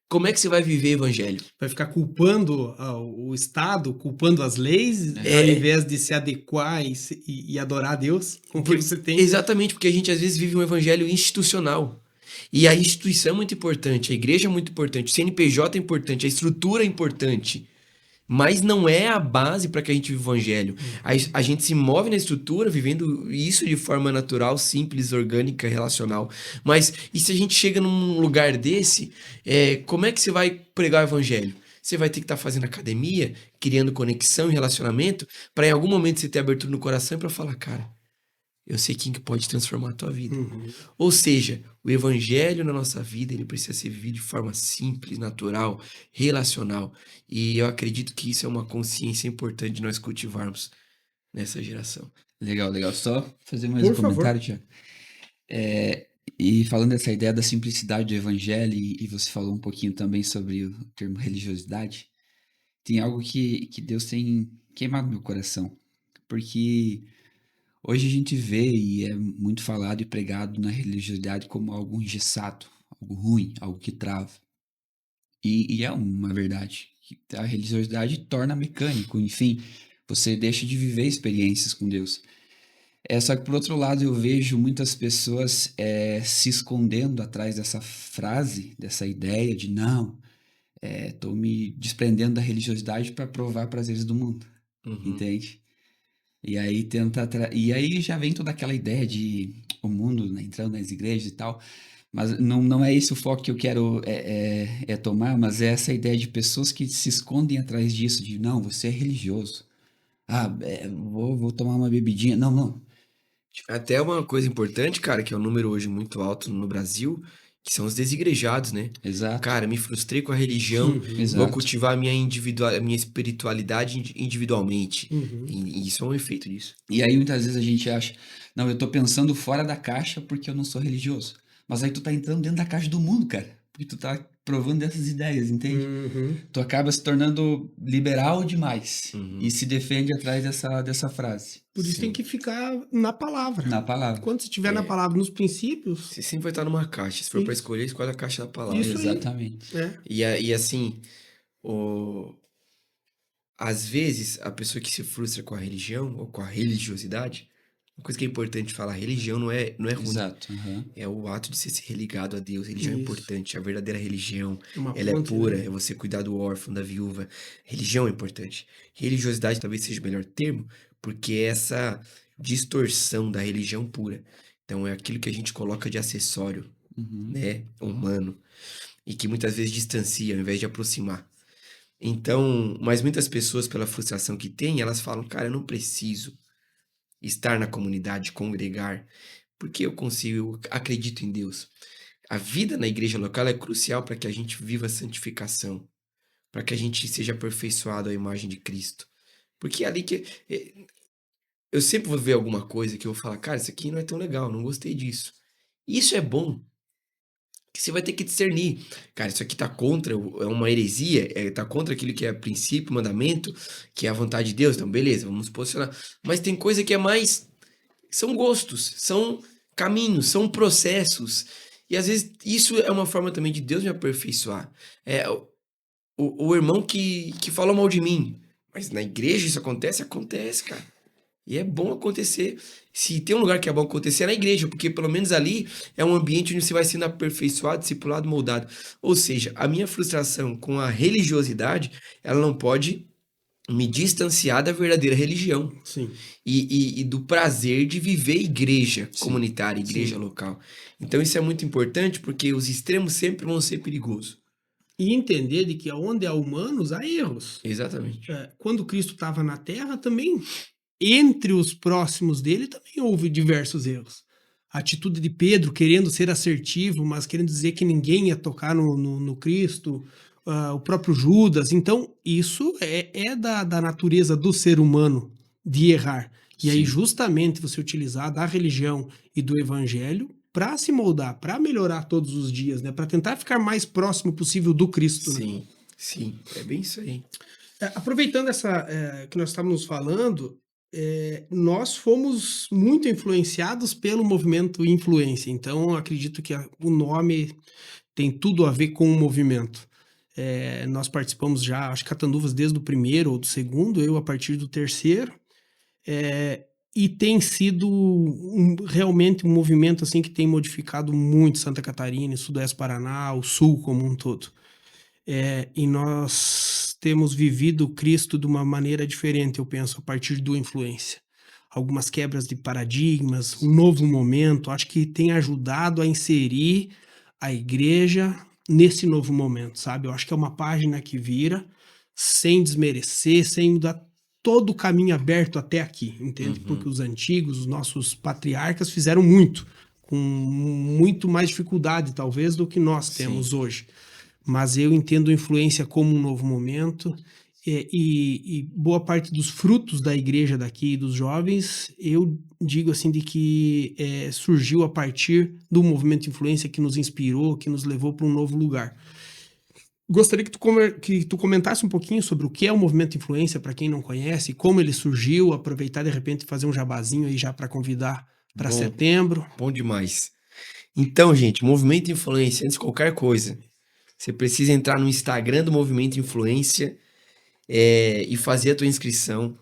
Como é que você vai viver evangelho? Vai ficar culpando o Estado, culpando as leis, É. ao invés de se adequar e adorar a Deus com o que você tem. Exatamente, porque a gente às vezes vive um evangelho institucional. E a instituição é muito importante, a igreja é muito importante, o CNPJ é importante, a estrutura é importante. Mas não é a base para que a gente viva o evangelho. A gente se move na estrutura, vivendo isso de forma natural, simples, orgânica, relacional. Mas e se a gente chega num lugar desse, como é que você vai pregar o evangelho? Você vai ter que estar fazendo academia, criando conexão e relacionamento, para em algum momento você ter abertura no coração e para falar, cara, eu sei quem que pode transformar a tua vida. Uhum. Ou seja, o evangelho na nossa vida, ele precisa ser vivido de forma simples, natural, relacional. E eu acredito que isso é uma consciência importante de nós cultivarmos nessa geração. Legal, legal. Só fazer mais Por um favor. comentário, Tiago. E falando dessa ideia da simplicidade do evangelho, e você falou um pouquinho também sobre o termo religiosidade, tem algo que Deus tem queimado no meu coração. Porque hoje a gente vê e é muito falado e pregado na religiosidade como algo engessado, algo ruim, algo que trava. E é uma verdade. A religiosidade torna mecânico, enfim, você deixa de viver experiências com Deus. Só que por outro lado eu vejo muitas pessoas se escondendo atrás dessa frase, dessa ideia de não, tô me desprendendo da religiosidade para provar prazeres do mundo, entende? E aí e aí já vem toda aquela ideia de o mundo, né, entrando nas igrejas e tal, mas não é esse o foco que eu quero tomar, mas é essa ideia de pessoas que se escondem atrás disso, de não, você é religioso. Vou tomar uma bebidinha. Não, não. Até uma coisa importante, cara, que é um número hoje muito alto no Brasil, que são os desigrejados, né? Exato. Cara, me frustrei com a religião, vou Exato. cultivar a minha espiritualidade individualmente. Uhum. E isso é um efeito disso. E aí muitas vezes a gente acha, não, eu tô pensando fora da caixa porque eu não sou religioso. Mas aí tu tá entrando dentro da caixa do mundo, cara. Porque tu tá provando dessas ideias, entende? Uhum. Tu acaba se tornando liberal demais Uhum. e se defende atrás dessa frase. Por isso Sim. tem que ficar na palavra. Na palavra. Quando você estiver na palavra, nos princípios, Você sempre vai estar numa caixa. Se for pra Isso. escolher, escolhe a caixa da palavra. Isso aí. Exatamente. né? E assim, às vezes, a pessoa que se frustra com a religião ou com a religiosidade, uma coisa que é importante falar, religião não é ruim. Exato. Aham. É o ato de você ser religado a Deus. Religião é Isso. importante. A verdadeira religião, É uma ela é ponte, pura. né? É você cuidar do órfão, da viúva. Religião é importante. Religiosidade talvez seja o melhor termo, porque é essa distorção da religião pura. Então, é aquilo que a gente coloca de acessório, Uhum. né, humano, e que muitas vezes distancia ao invés de aproximar. Então, mas muitas pessoas, pela frustração que têm, elas falam, cara, eu não preciso estar na comunidade, congregar, porque eu consigo, eu acredito em Deus. A vida na igreja local é crucial para que a gente viva a santificação, para que a gente seja aperfeiçoado à imagem de Cristo. Porque é ali que eu sempre vou ver alguma coisa que eu vou falar, cara, isso aqui não é tão legal, não gostei disso. Isso é bom. que você vai ter que discernir. Cara, isso aqui tá contra, é uma heresia, tá contra aquilo que é princípio, mandamento, que é a vontade de Deus. Então, beleza, vamos nos posicionar. Mas tem coisa que é mais... São gostos, são caminhos, são processos. E às vezes isso é uma forma também de Deus me aperfeiçoar. O irmão que falou mal de mim. Mas na igreja isso acontece? Acontece, cara. E é bom acontecer. Se tem um lugar que é bom acontecer, é na igreja, porque pelo menos ali é um ambiente onde você vai sendo aperfeiçoado, discipulado, moldado. Ou seja, a minha frustração com a religiosidade, ela não pode me distanciar da verdadeira religião. Sim. E do prazer de viver igreja comunitária, igreja Sim. local. Então isso é muito importante, porque os extremos sempre vão ser perigosos. E entender de que onde há humanos, há erros. Exatamente. Quando Cristo estava na Terra, também, entre os próximos dele, também houve diversos erros. A atitude de Pedro, querendo ser assertivo, mas querendo dizer que ninguém ia tocar no Cristo, o próprio Judas. Então, isso é da natureza do ser humano, de errar. E aí, Sim. justamente, você utilizar da religião e do evangelho para se moldar, para melhorar todos os dias, né? Para tentar ficar mais próximo possível do Cristo. Sim, né? sim, é bem isso aí. Aproveitando essa que nós estávamos falando, nós fomos muito influenciados pelo movimento Influência. Então, acredito que o nome tem tudo a ver com o movimento. Nós participamos já, acho que Catanduvas desde o primeiro ou do segundo, eu a partir do terceiro. E tem sido realmente um movimento assim que tem modificado muito Santa Catarina, Sudeste Paraná, o Sul como um todo. E nós temos vivido Cristo de uma maneira diferente, eu penso, a partir do Influência. Algumas quebras de paradigmas, um novo momento, acho que tem ajudado a inserir a igreja nesse novo momento, sabe? Eu acho que é uma página que vira sem desmerecer, sem dar todo o caminho aberto até aqui, entende? Uhum. Porque os antigos, os nossos patriarcas fizeram muito, com muito mais dificuldade, talvez, do que nós temos hoje. Mas eu entendo a influência como um novo momento e boa parte dos frutos da igreja daqui, dos jovens, eu digo assim de que surgiu a partir do movimento Influência que nos inspirou, que nos levou para um novo lugar. Gostaria que tu comentasse um pouquinho sobre o que é o movimento Influência, para quem não conhece, como ele surgiu, aproveitar de repente fazer um jabazinho aí já para convidar para setembro. Bom demais. Então, gente, Movimento Influência, antes de qualquer coisa, você precisa entrar no Instagram do Movimento Influência e fazer a tua inscrição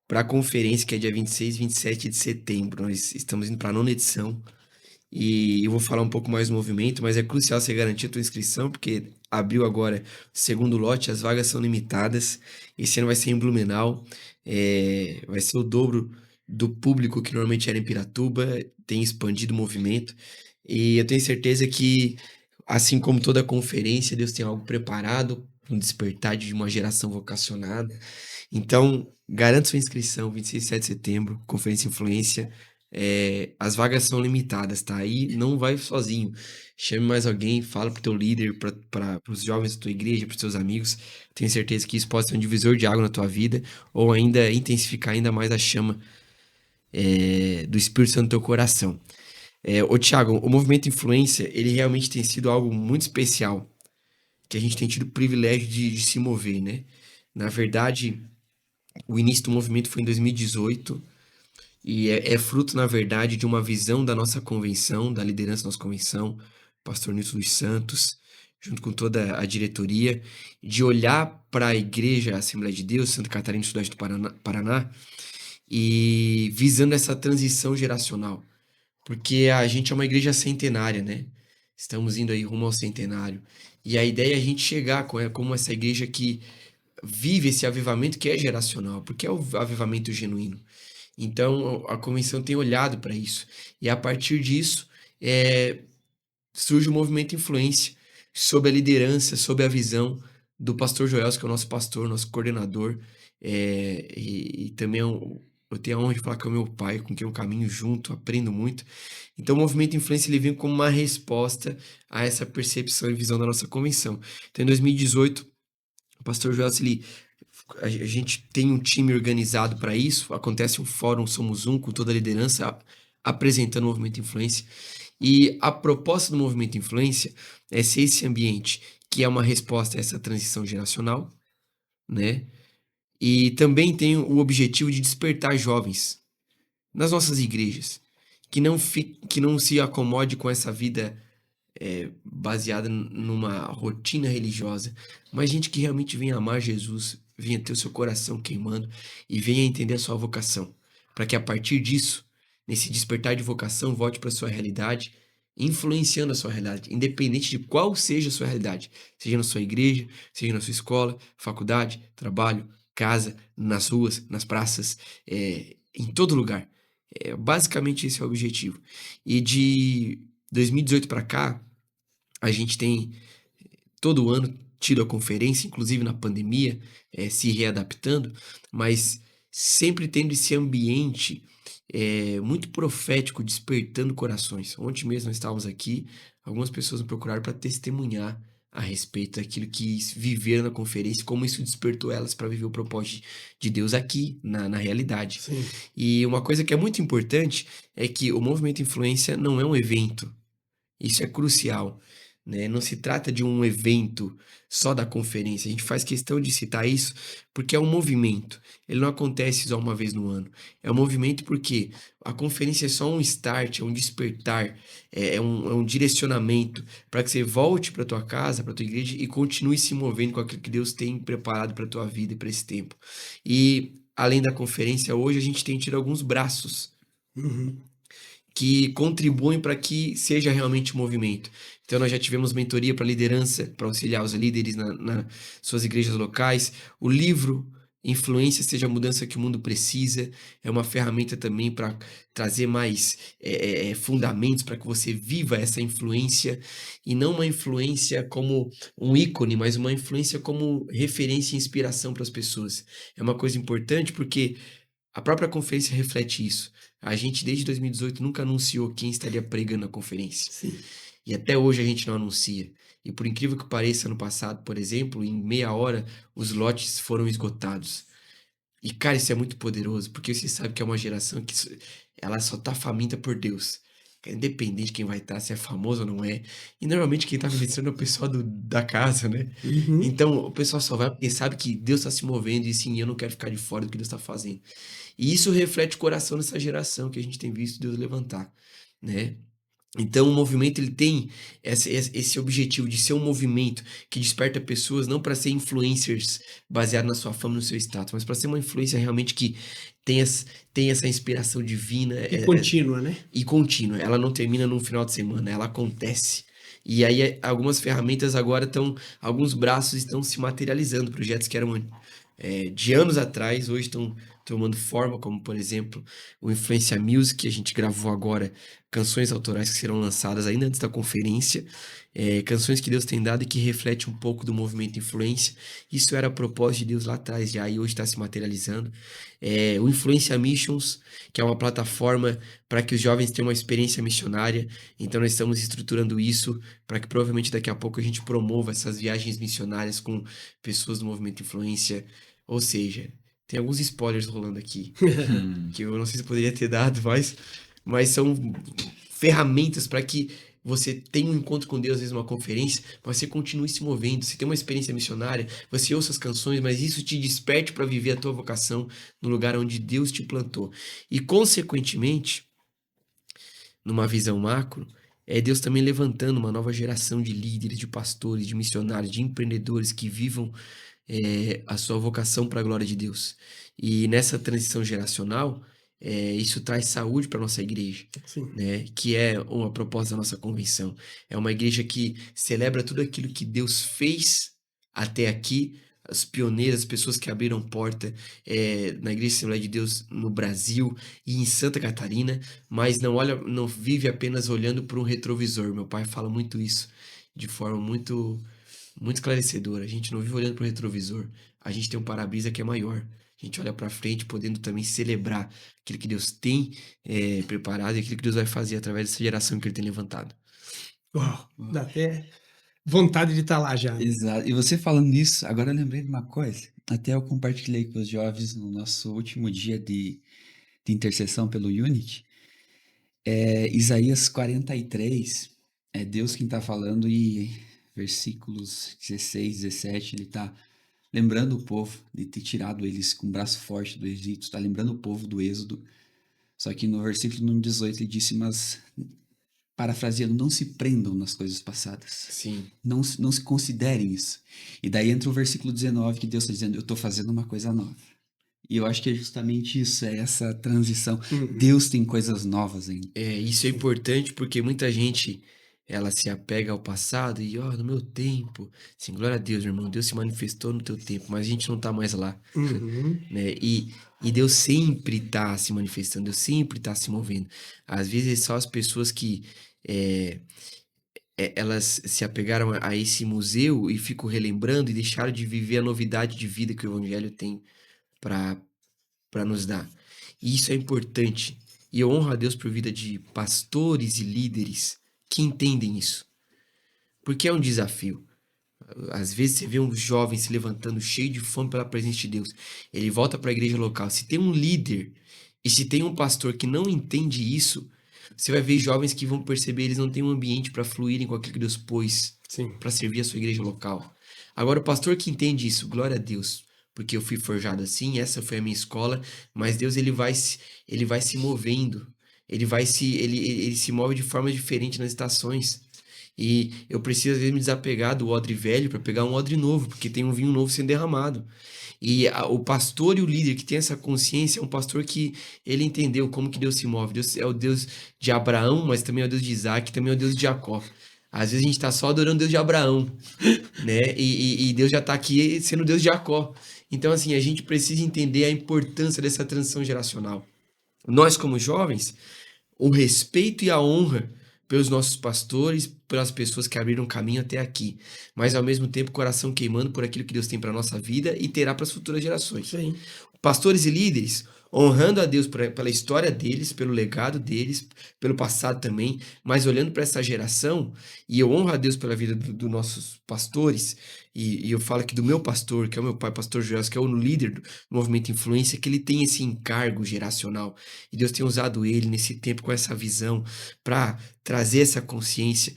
para a conferência que é dia 26 e 27 de setembro. Nós estamos indo para a 9ª edição. E eu vou falar um pouco mais do movimento, mas é crucial você garantir a tua inscrição, porque abriu agora o segundo lote, as vagas são limitadas. Esse ano vai ser em Blumenau, vai ser o dobro do público que normalmente era em Piratuba, tem expandido o movimento. E eu tenho certeza que, assim como toda conferência, Deus tem algo preparado, um despertar de uma geração vocacionada. Então, garante sua inscrição, 26 e 27 de setembro, Conferência Influência. As vagas são limitadas, tá? Aí não vai sozinho. Chame mais alguém, fala pro teu líder, para os jovens da tua igreja, pros teus amigos. Tenho certeza que isso pode ser um divisor de água na tua vida, ou ainda intensificar ainda mais a chama do Espírito Santo no teu coração. Thiago, o movimento Influência, ele realmente tem sido algo muito especial, que a gente tem tido o privilégio de se mover, né? Na verdade, o início do movimento foi em 2018, e é fruto, na verdade, de uma visão da nossa convenção, da liderança da nossa convenção, pastor Nilson dos Santos, junto com toda a diretoria, de olhar para a igreja Assembleia de Deus, Santa Catarina, Sudeste do Paraná, e visando essa transição geracional. Porque a gente é uma igreja centenária, né? Estamos indo aí rumo ao centenário. E a ideia é a gente chegar como essa igreja que vive esse avivamento que é geracional, porque é o avivamento genuíno. Então, a convenção tem olhado para isso. E a partir disso, surge o movimento Influência, sob a liderança, sob a visão do pastor Joelson, que é o nosso pastor, nosso coordenador. E também eu tenho a honra de falar que é o meu pai, com quem eu caminho junto, aprendo muito. Então, o movimento Influência ele vem como uma resposta a essa percepção e visão da nossa convenção. Então, em 2018, o pastor Joelson, a gente tem um time organizado para isso, acontece um fórum Somos Um, com toda a liderança, apresentando o movimento Influência. E a proposta do Movimento Influência é ser esse ambiente que é uma resposta a essa transição geracional, né? E também tem o objetivo de despertar jovens nas nossas igrejas, que não se acomode com essa vida baseada numa rotina religiosa, mas gente que realmente venha amar Jesus, venha ter o seu coração queimando e venha entender a sua vocação, para que a partir disso, nesse despertar de vocação, volte para a sua realidade, influenciando a sua realidade, independente de qual seja a sua realidade, seja na sua igreja, seja na sua escola, faculdade, trabalho, casa, nas ruas, nas praças, em todo lugar. Basicamente esse é o objetivo. E de 2018 para cá, a gente tem todo ano tido a conferência, inclusive na pandemia, se readaptando, mas sempre tendo esse ambiente muito profético, despertando corações. Ontem mesmo nós estávamos aqui, algumas pessoas me procuraram para testemunhar a respeito daquilo que viveram na conferência, como isso despertou elas para viver o propósito de Deus aqui, na realidade. Sim. E uma coisa que é muito importante é que o Movimento Influência não é um evento. Isso é crucial, né? Não se trata de um evento só da conferência. A gente faz questão de citar isso porque é um movimento. Ele não acontece só uma vez no ano. É um movimento porque a conferência é só um start, é um despertar, é um direcionamento para que você volte para tua casa, para tua igreja e continue se movendo com aquilo que Deus tem preparado para tua vida e para esse tempo. E além da conferência, hoje a gente tem tido alguns braços Uhum. que contribuem para que seja realmente um movimento. Então, nós já tivemos mentoria para liderança, para auxiliar os líderes nas suas igrejas locais. O livro Influência Seja a Mudança que o Mundo Precisa é uma ferramenta também para trazer mais fundamentos para que você viva essa influência, e não uma influência como um ícone, mas uma influência como referência e inspiração para as pessoas. É uma coisa importante porque a própria conferência reflete isso. A gente, desde 2018, nunca anunciou quem estaria pregando na conferência. Sim. E até hoje a gente não anuncia. E por incrível que pareça, ano passado, por exemplo, em meia hora, os lotes foram esgotados. E, cara, isso é muito poderoso, porque você sabe que é uma geração que ela só tá faminta por Deus. Independente de quem vai estar, se é famoso ou não é. E normalmente quem tá ministrando é o pessoal da casa, né? Uhum. Então, o pessoal só vai porque sabe que Deus está se movendo e sim, eu não quero ficar de fora do que Deus está fazendo. E isso reflete o coração dessa geração que a gente tem visto Deus levantar, né? Então o movimento ele tem esse objetivo de ser um movimento que desperta pessoas não para ser influencers baseado na sua fama, no seu status, mas para ser uma influência realmente que tem essa inspiração divina E contínua, né? e contínua. Ela não termina num final de semana, ela acontece. E aí algumas ferramentas agora estão, alguns braços estão se materializando, projetos que eram de anos atrás, hoje estão tomando forma, como por exemplo o Influencia Music, que a gente gravou agora, canções autorais que serão lançadas ainda antes da conferência, canções que Deus tem dado e que reflete um pouco do movimento Influência. Isso era a propósito de Deus lá atrás já, e hoje está se materializando. O Influencia Missions, que é uma plataforma para que os jovens tenham uma experiência missionária. Então nós estamos estruturando isso para que provavelmente daqui a pouco a gente promova essas viagens missionárias com pessoas do movimento Influência. Ou seja, tem alguns spoilers rolando aqui, que eu não sei se eu poderia ter dado, mas são ferramentas para que você tenha um encontro com Deus, às vezes uma conferência, mas você continue se movendo, você tem uma experiência missionária, você ouça as canções, mas isso te desperte para viver a tua vocação no lugar onde Deus te plantou. E, consequentemente, numa visão macro, é Deus também levantando uma nova geração de líderes, de pastores, de missionários, de empreendedores que vivam a sua vocação para a glória de Deus. E nessa transição geracional, isso traz saúde para nossa igreja, Sim. né? Que é uma proposta da nossa convenção. É uma igreja que celebra tudo aquilo que Deus fez até aqui, as pioneiras, as pessoas que abriram porta na Igreja Assembleia de Deus no Brasil e em Santa Catarina, mas não vive apenas olhando para um retrovisor. Meu pai fala muito isso de forma muito esclarecedora. A gente não vive olhando para o retrovisor. A gente tem um para-brisa que é maior. A gente olha para frente, podendo também celebrar aquilo que Deus tem preparado e aquilo que Deus vai fazer através dessa geração que Ele tem levantado. Uau, dá até vontade de estar lá já. Exato. E você falando nisso, agora eu lembrei de uma coisa. Até eu compartilhei com os jovens no nosso último dia de intercessão pelo Unity. Isaías 43, é Deus quem está falando e versículos 16, 17, ele está lembrando o povo de ter tirado eles com o braço forte do Egito, está lembrando o povo do Êxodo. Só que no versículo número 18 ele disse, mas, parafraseando, não se prendam nas coisas passadas. Sim. Não se considerem isso. E daí entra o versículo 19 que Deus está dizendo, eu estou fazendo uma coisa nova. E eu acho que é justamente isso, é essa transição. Deus tem coisas novas ainda. Isso é importante porque muita gente, ela se apega ao passado e, no meu tempo, assim, glória a Deus, meu irmão, Deus se manifestou no teu tempo, mas a gente não tá mais lá, né? E Deus sempre tá se manifestando, Deus sempre tá se movendo. Às vezes só as pessoas que elas se apegaram a esse museu e ficam relembrando e deixaram de viver a novidade de vida que o Evangelho tem para nos dar. E isso é importante. E eu honro a Deus por vida de pastores e líderes que entendem isso. Porque é um desafio. Às vezes você vê um jovem se levantando cheio de fome pela presença de Deus. Ele volta para a igreja local. Se tem um líder e se tem um pastor que não entende isso, você vai ver jovens que vão perceber eles não têm um ambiente para fluírem com aquilo que Deus pôs para servir a sua igreja local. Agora, o pastor que entende isso, glória a Deus, porque eu fui forjado assim, essa foi a minha escola, mas Deus ele vai se movendo, ele se move de forma diferente nas estações. E eu preciso, às vezes, me desapegar do odre velho para pegar um odre novo, porque tem um vinho novo sendo derramado. E o pastor e o líder que tem essa consciência é um pastor que ele entendeu como que Deus se move. Deus é o Deus de Abraão, mas também é o Deus de Isaac, também é o Deus de Jacó. Às vezes a gente está só adorando o Deus de Abraão, né? E Deus já está aqui sendo o Deus de Jacó. Então, assim, a gente precisa entender a importância dessa transição geracional. Nós, como jovens, o respeito e a honra pelos nossos pastores, pelas pessoas que abriram caminho até aqui, mas ao mesmo tempo coração queimando por aquilo que Deus tem para nossa vida e terá para as futuras gerações. Sim. Pastores e líderes, honrando a Deus pela história deles, pelo legado deles, pelo passado também, mas olhando para essa geração, e eu honro a Deus pela vida dos nossos pastores, e eu falo aqui do meu pastor, que é o meu pai, pastor Joel, que é o líder do Movimento Influência, que ele tem esse encargo geracional, e Deus tem usado ele nesse tempo com essa visão para trazer essa consciência.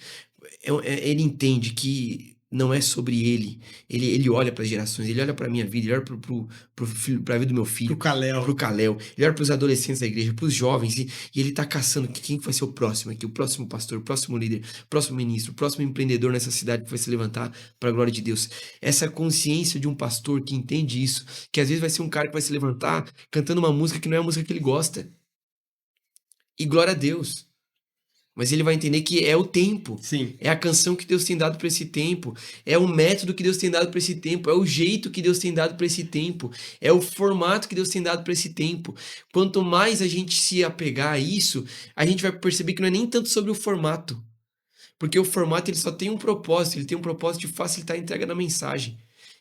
Ele entende que não é sobre ele olha para as gerações, ele olha para a minha vida, ele olha para a vida do meu filho, pro Kalel, ele olha para os adolescentes da igreja, para os jovens, e ele está caçando quem vai ser o próximo aqui, o próximo pastor, o próximo líder, o próximo ministro, o próximo empreendedor nessa cidade que vai se levantar para a glória de Deus. Essa consciência de um pastor que entende isso, que às vezes vai ser um cara que vai se levantar cantando uma música que não é a música que ele gosta. E glória a Deus. Mas ele vai entender que é o tempo. Sim. É a canção que Deus tem dado para esse tempo. É o método que Deus tem dado para esse tempo. É o jeito que Deus tem dado para esse tempo. É o formato que Deus tem dado para esse tempo. Quanto mais a gente se apegar a isso, a gente vai perceber que não é nem tanto sobre o formato. Porque o formato ele só tem um propósito. Ele tem um propósito de facilitar a entrega da mensagem.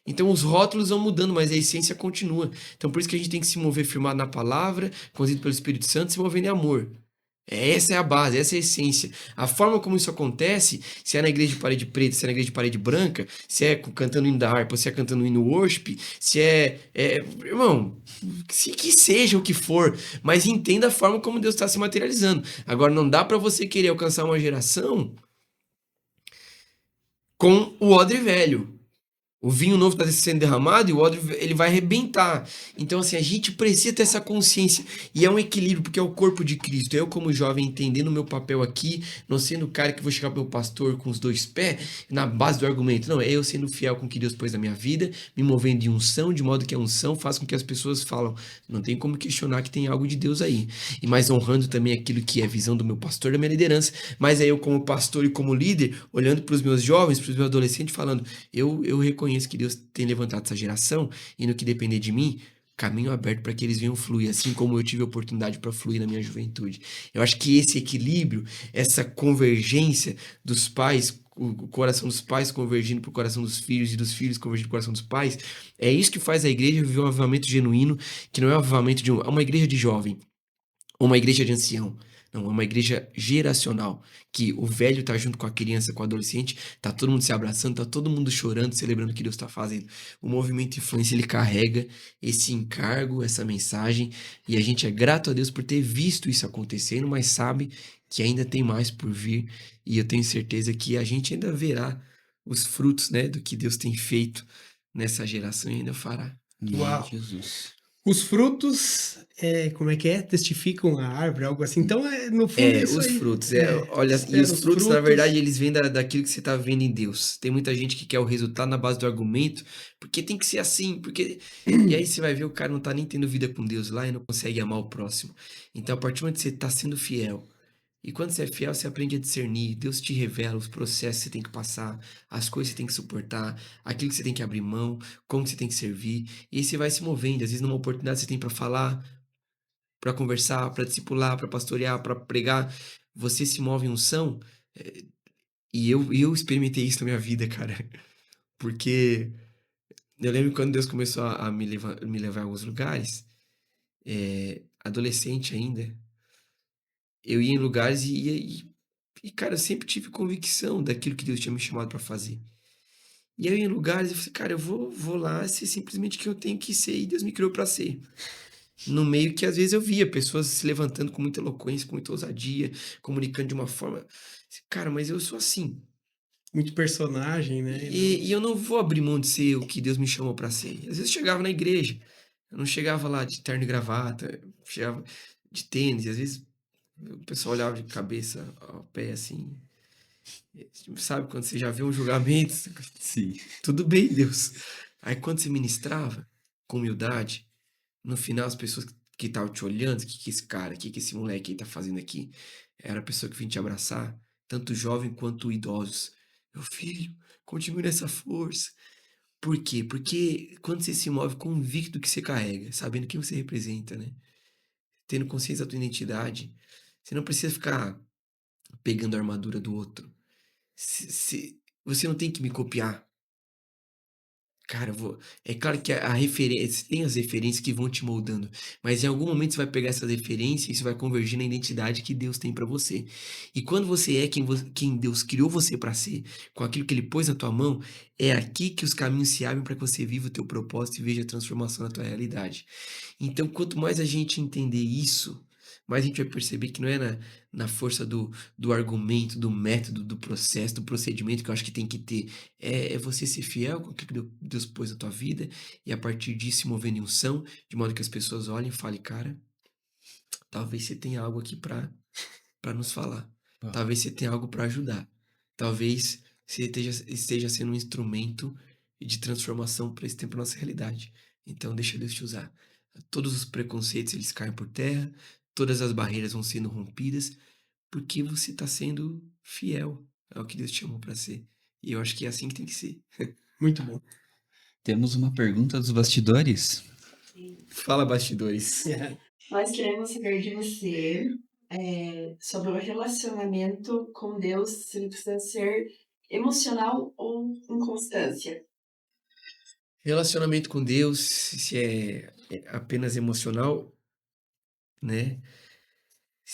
Então os rótulos vão mudando, mas a essência continua. Então por isso que a gente tem que se mover firmado na palavra, conduzido pelo Espírito Santo, se movendo em amor. Essa é a base, essa é a essência. A forma como isso acontece, se é na igreja de parede preta, se é na igreja de parede branca, se é cantando hino da harpa, se é cantando hino worship, se irmão, que seja o que for, mas entenda a forma como Deus está se materializando. Agora, não dá para você querer alcançar uma geração com o odre velho. O vinho novo está sendo derramado e o odre ele vai arrebentar. Então, assim, a gente precisa ter essa consciência. E é um equilíbrio, porque é o corpo de Cristo. Eu, como jovem, entendendo o meu papel aqui, não sendo o cara que vou chegar pro meu pastor com os dois pés, na base do argumento. Não, é eu sendo fiel com o que Deus pôs na minha vida, me movendo de unção, de modo que a unção faz com que as pessoas falam. Não tem como questionar que tem algo de Deus aí. E mais honrando também aquilo que é a visão do meu pastor, da minha liderança. Mas aí eu, como pastor e como líder, olhando para os meus jovens, para os meus adolescentes, falando, eu reconheço que Deus tem levantado essa geração e no que depender de mim, caminho aberto para que eles venham fluir, assim como eu tive a oportunidade para fluir na minha juventude. Eu acho que esse equilíbrio, essa convergência dos pais, o coração dos pais convergindo para o coração dos filhos e dos filhos convergindo para o coração dos pais, é isso que faz a igreja viver um avivamento genuíno, que não é um avivamento de uma igreja de jovem, ou uma igreja de ancião. Não, é uma igreja geracional, que o velho tá junto com a criança, com o adolescente, tá todo mundo se abraçando, tá todo mundo chorando, celebrando o que Deus tá fazendo. O movimento Influência, ele carrega esse encargo, essa mensagem, e a gente é grato a Deus por ter visto isso acontecendo, mas sabe que ainda tem mais por vir, e eu tenho certeza que a gente ainda verá os frutos, né, do que Deus tem feito nessa geração e ainda fará. Em nome Uau. de Jesus. Os frutos, como é que é? Testificam a árvore, algo assim. Então, no fundo, é isso Os aí. frutos. Olha, e Espera os frutos, na verdade, eles vêm daquilo que você tá vendo em Deus. Tem muita gente que quer o resultado na base do argumento, porque tem que ser assim, porque... E aí você vai ver, o cara não tá nem tendo vida com Deus lá e não consegue amar o próximo. Então, a partir do momento que você tá sendo fiel, e quando você é fiel, você aprende a discernir, Deus te revela os processos que você tem que passar, as coisas que você tem que suportar, aquilo que você tem que abrir mão, como que você tem que servir, e aí você vai se movendo. Às vezes, numa oportunidade você tem pra falar, para conversar, para discipular, para pastorear, para pregar, você se move em unção. eh, e eu experimentei isso na minha vida, cara. Porque eu lembro quando Deus começou a me levar a alguns lugares, adolescente ainda, eu ia em lugares cara, eu sempre tive convicção daquilo que Deus tinha me chamado para fazer. E aí eu ia em lugares e falei, cara, eu vou lá ser simplesmente quem eu tenho que ser e Deus me criou para ser. No meio que às vezes eu via pessoas se levantando com muita eloquência, com muita ousadia, comunicando de uma forma. Cara, mas eu sou assim. muito personagem, né? E eu não vou abrir mão de ser o que Deus me chamou para ser. Às vezes eu chegava na igreja, eu não chegava lá de terno e gravata, eu chegava de tênis, e às vezes o pessoal olhava de cabeça ao pé assim. Sabe quando você já vê um julgamento? Sim. Tudo bem, Deus. Aí quando você ministrava com humildade, no final as pessoas que estavam te olhando, o que esse cara, o que esse moleque aí tá fazendo aqui? Era a pessoa que vinha te abraçar, tanto jovem quanto idosos. Meu filho, continue nessa força. Por quê? Porque quando você se move convicto do que você carrega, sabendo quem você representa, né? Tendo consciência da tua identidade, você não precisa ficar pegando a armadura do outro. Você não tem que me copiar. Cara, é claro que a referência, tem as referências que vão te moldando, mas em algum momento você vai pegar essas referências e isso vai convergir na identidade que Deus tem pra você. E quando você é quem Deus criou você pra ser, com aquilo que Ele pôs na tua mão, é aqui que os caminhos se abrem para que você viva o teu propósito e veja a transformação na tua realidade. Então, quanto mais a gente entender isso, mais a gente vai perceber que não é na força do argumento, do método, do processo, do procedimento que eu acho que tem que ter. É você ser fiel com aquilo que Deus pôs na tua vida e a partir disso se movendo em unção, de modo que as pessoas olhem e falem, cara, talvez você tenha algo aqui para nos falar. Uau. Talvez você tenha algo para ajudar. Talvez você esteja sendo um instrumento de transformação para esse tempo na nossa realidade. Então deixa Deus te usar. Todos os preconceitos eles caem por terra, todas as barreiras vão sendo rompidas, porque você está sendo fiel ao que Deus te chamou para ser. E eu acho que é assim que tem que ser. Muito bom. Temos uma pergunta dos bastidores. Fala, bastidores. Nós queremos saber de você sobre o relacionamento com Deus, se ele precisa ser emocional ou em constância. Relacionamento com Deus, se é apenas emocional, né?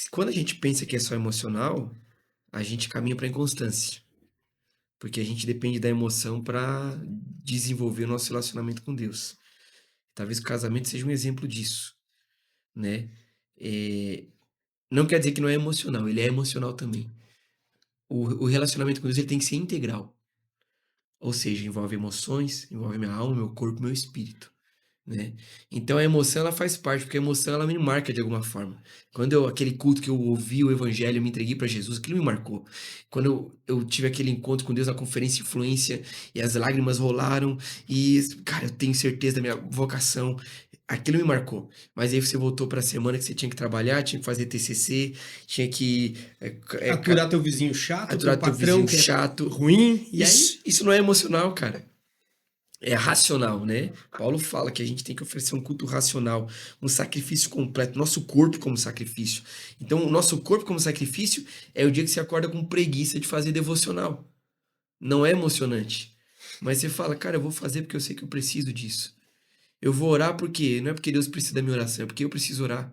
Quando a gente pensa que é só emocional, a gente caminha para inconstância. Porque a gente depende da emoção para desenvolver o nosso relacionamento com Deus. Talvez o casamento seja um exemplo disso, né? Não quer dizer que não é emocional, ele é emocional também. O relacionamento com Deus ele tem que ser integral. Ou seja, envolve emoções, envolve minha alma, meu corpo, meu espírito, né? Então a emoção ela faz parte, porque a emoção ela me marca de alguma forma. Aquele culto que eu ouvi o evangelho, eu me entreguei para Jesus, aquilo me marcou. Quando eu tive aquele encontro com Deus na conferência Influência e as lágrimas rolaram e, cara, eu tenho certeza da minha vocação. Aquilo me marcou. Mas aí você voltou para a semana que você tinha que trabalhar, tinha que fazer TCC, tinha que Aturar teu vizinho chato, aturar teu teu patrão vizinho que é chato. ruim. E aí, Isso não é emocional, cara. É racional, né? Paulo fala que a gente tem que oferecer um culto racional, um sacrifício completo, nosso corpo como sacrifício. Então, o nosso corpo como sacrifício é o dia que você acorda com preguiça de fazer devocional. Não é emocionante. Mas você fala, cara, eu vou fazer porque eu sei que eu preciso disso. Eu vou orar porque não é porque Deus precisa da minha oração, é porque eu preciso orar.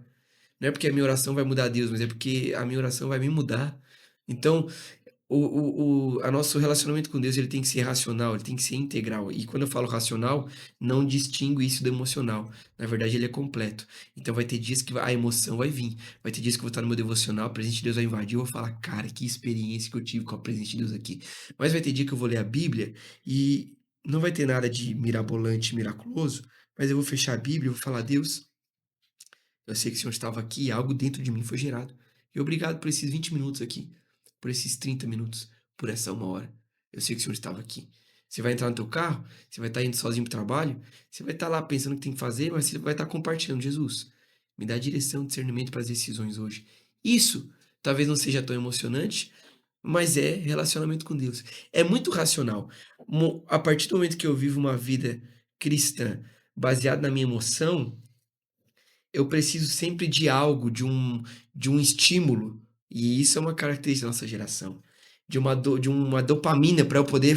Não é porque a minha oração vai mudar Deus, mas é porque a minha oração vai me mudar. Então, a nosso relacionamento com Deus, ele tem que ser racional, ele tem que ser integral. E quando eu falo racional, não distingue isso do emocional. Na verdade, ele é completo. Então vai ter dias que a emoção vai vir. Vai ter dias que eu vou estar no meu devocional, a presença de Deus vai invadir, eu vou falar, cara, que experiência que eu tive com a presença de Deus aqui. Mas vai ter dia que eu vou ler a Bíblia e não vai ter nada de mirabolante, miraculoso, mas eu vou fechar a Bíblia e vou falar, Deus, eu sei que o Senhor estava aqui e algo dentro de mim foi gerado. E obrigado por esses 20 minutos aqui, por esses 30 minutos, por essa 1 hora. Eu sei que o Senhor estava aqui. Você vai entrar no teu carro, você vai estar indo sozinho para o trabalho, você vai estar lá pensando o que tem que fazer, mas você vai estar compartilhando. Jesus, me dá direção, discernimento para as decisões hoje. Isso talvez não seja tão emocionante, mas é relacionamento com Deus. É muito racional. A partir do momento que eu vivo uma vida cristã baseada na minha emoção, eu preciso sempre de algo, de um estímulo. E isso é uma característica da nossa geração. De uma dopamina para eu poder,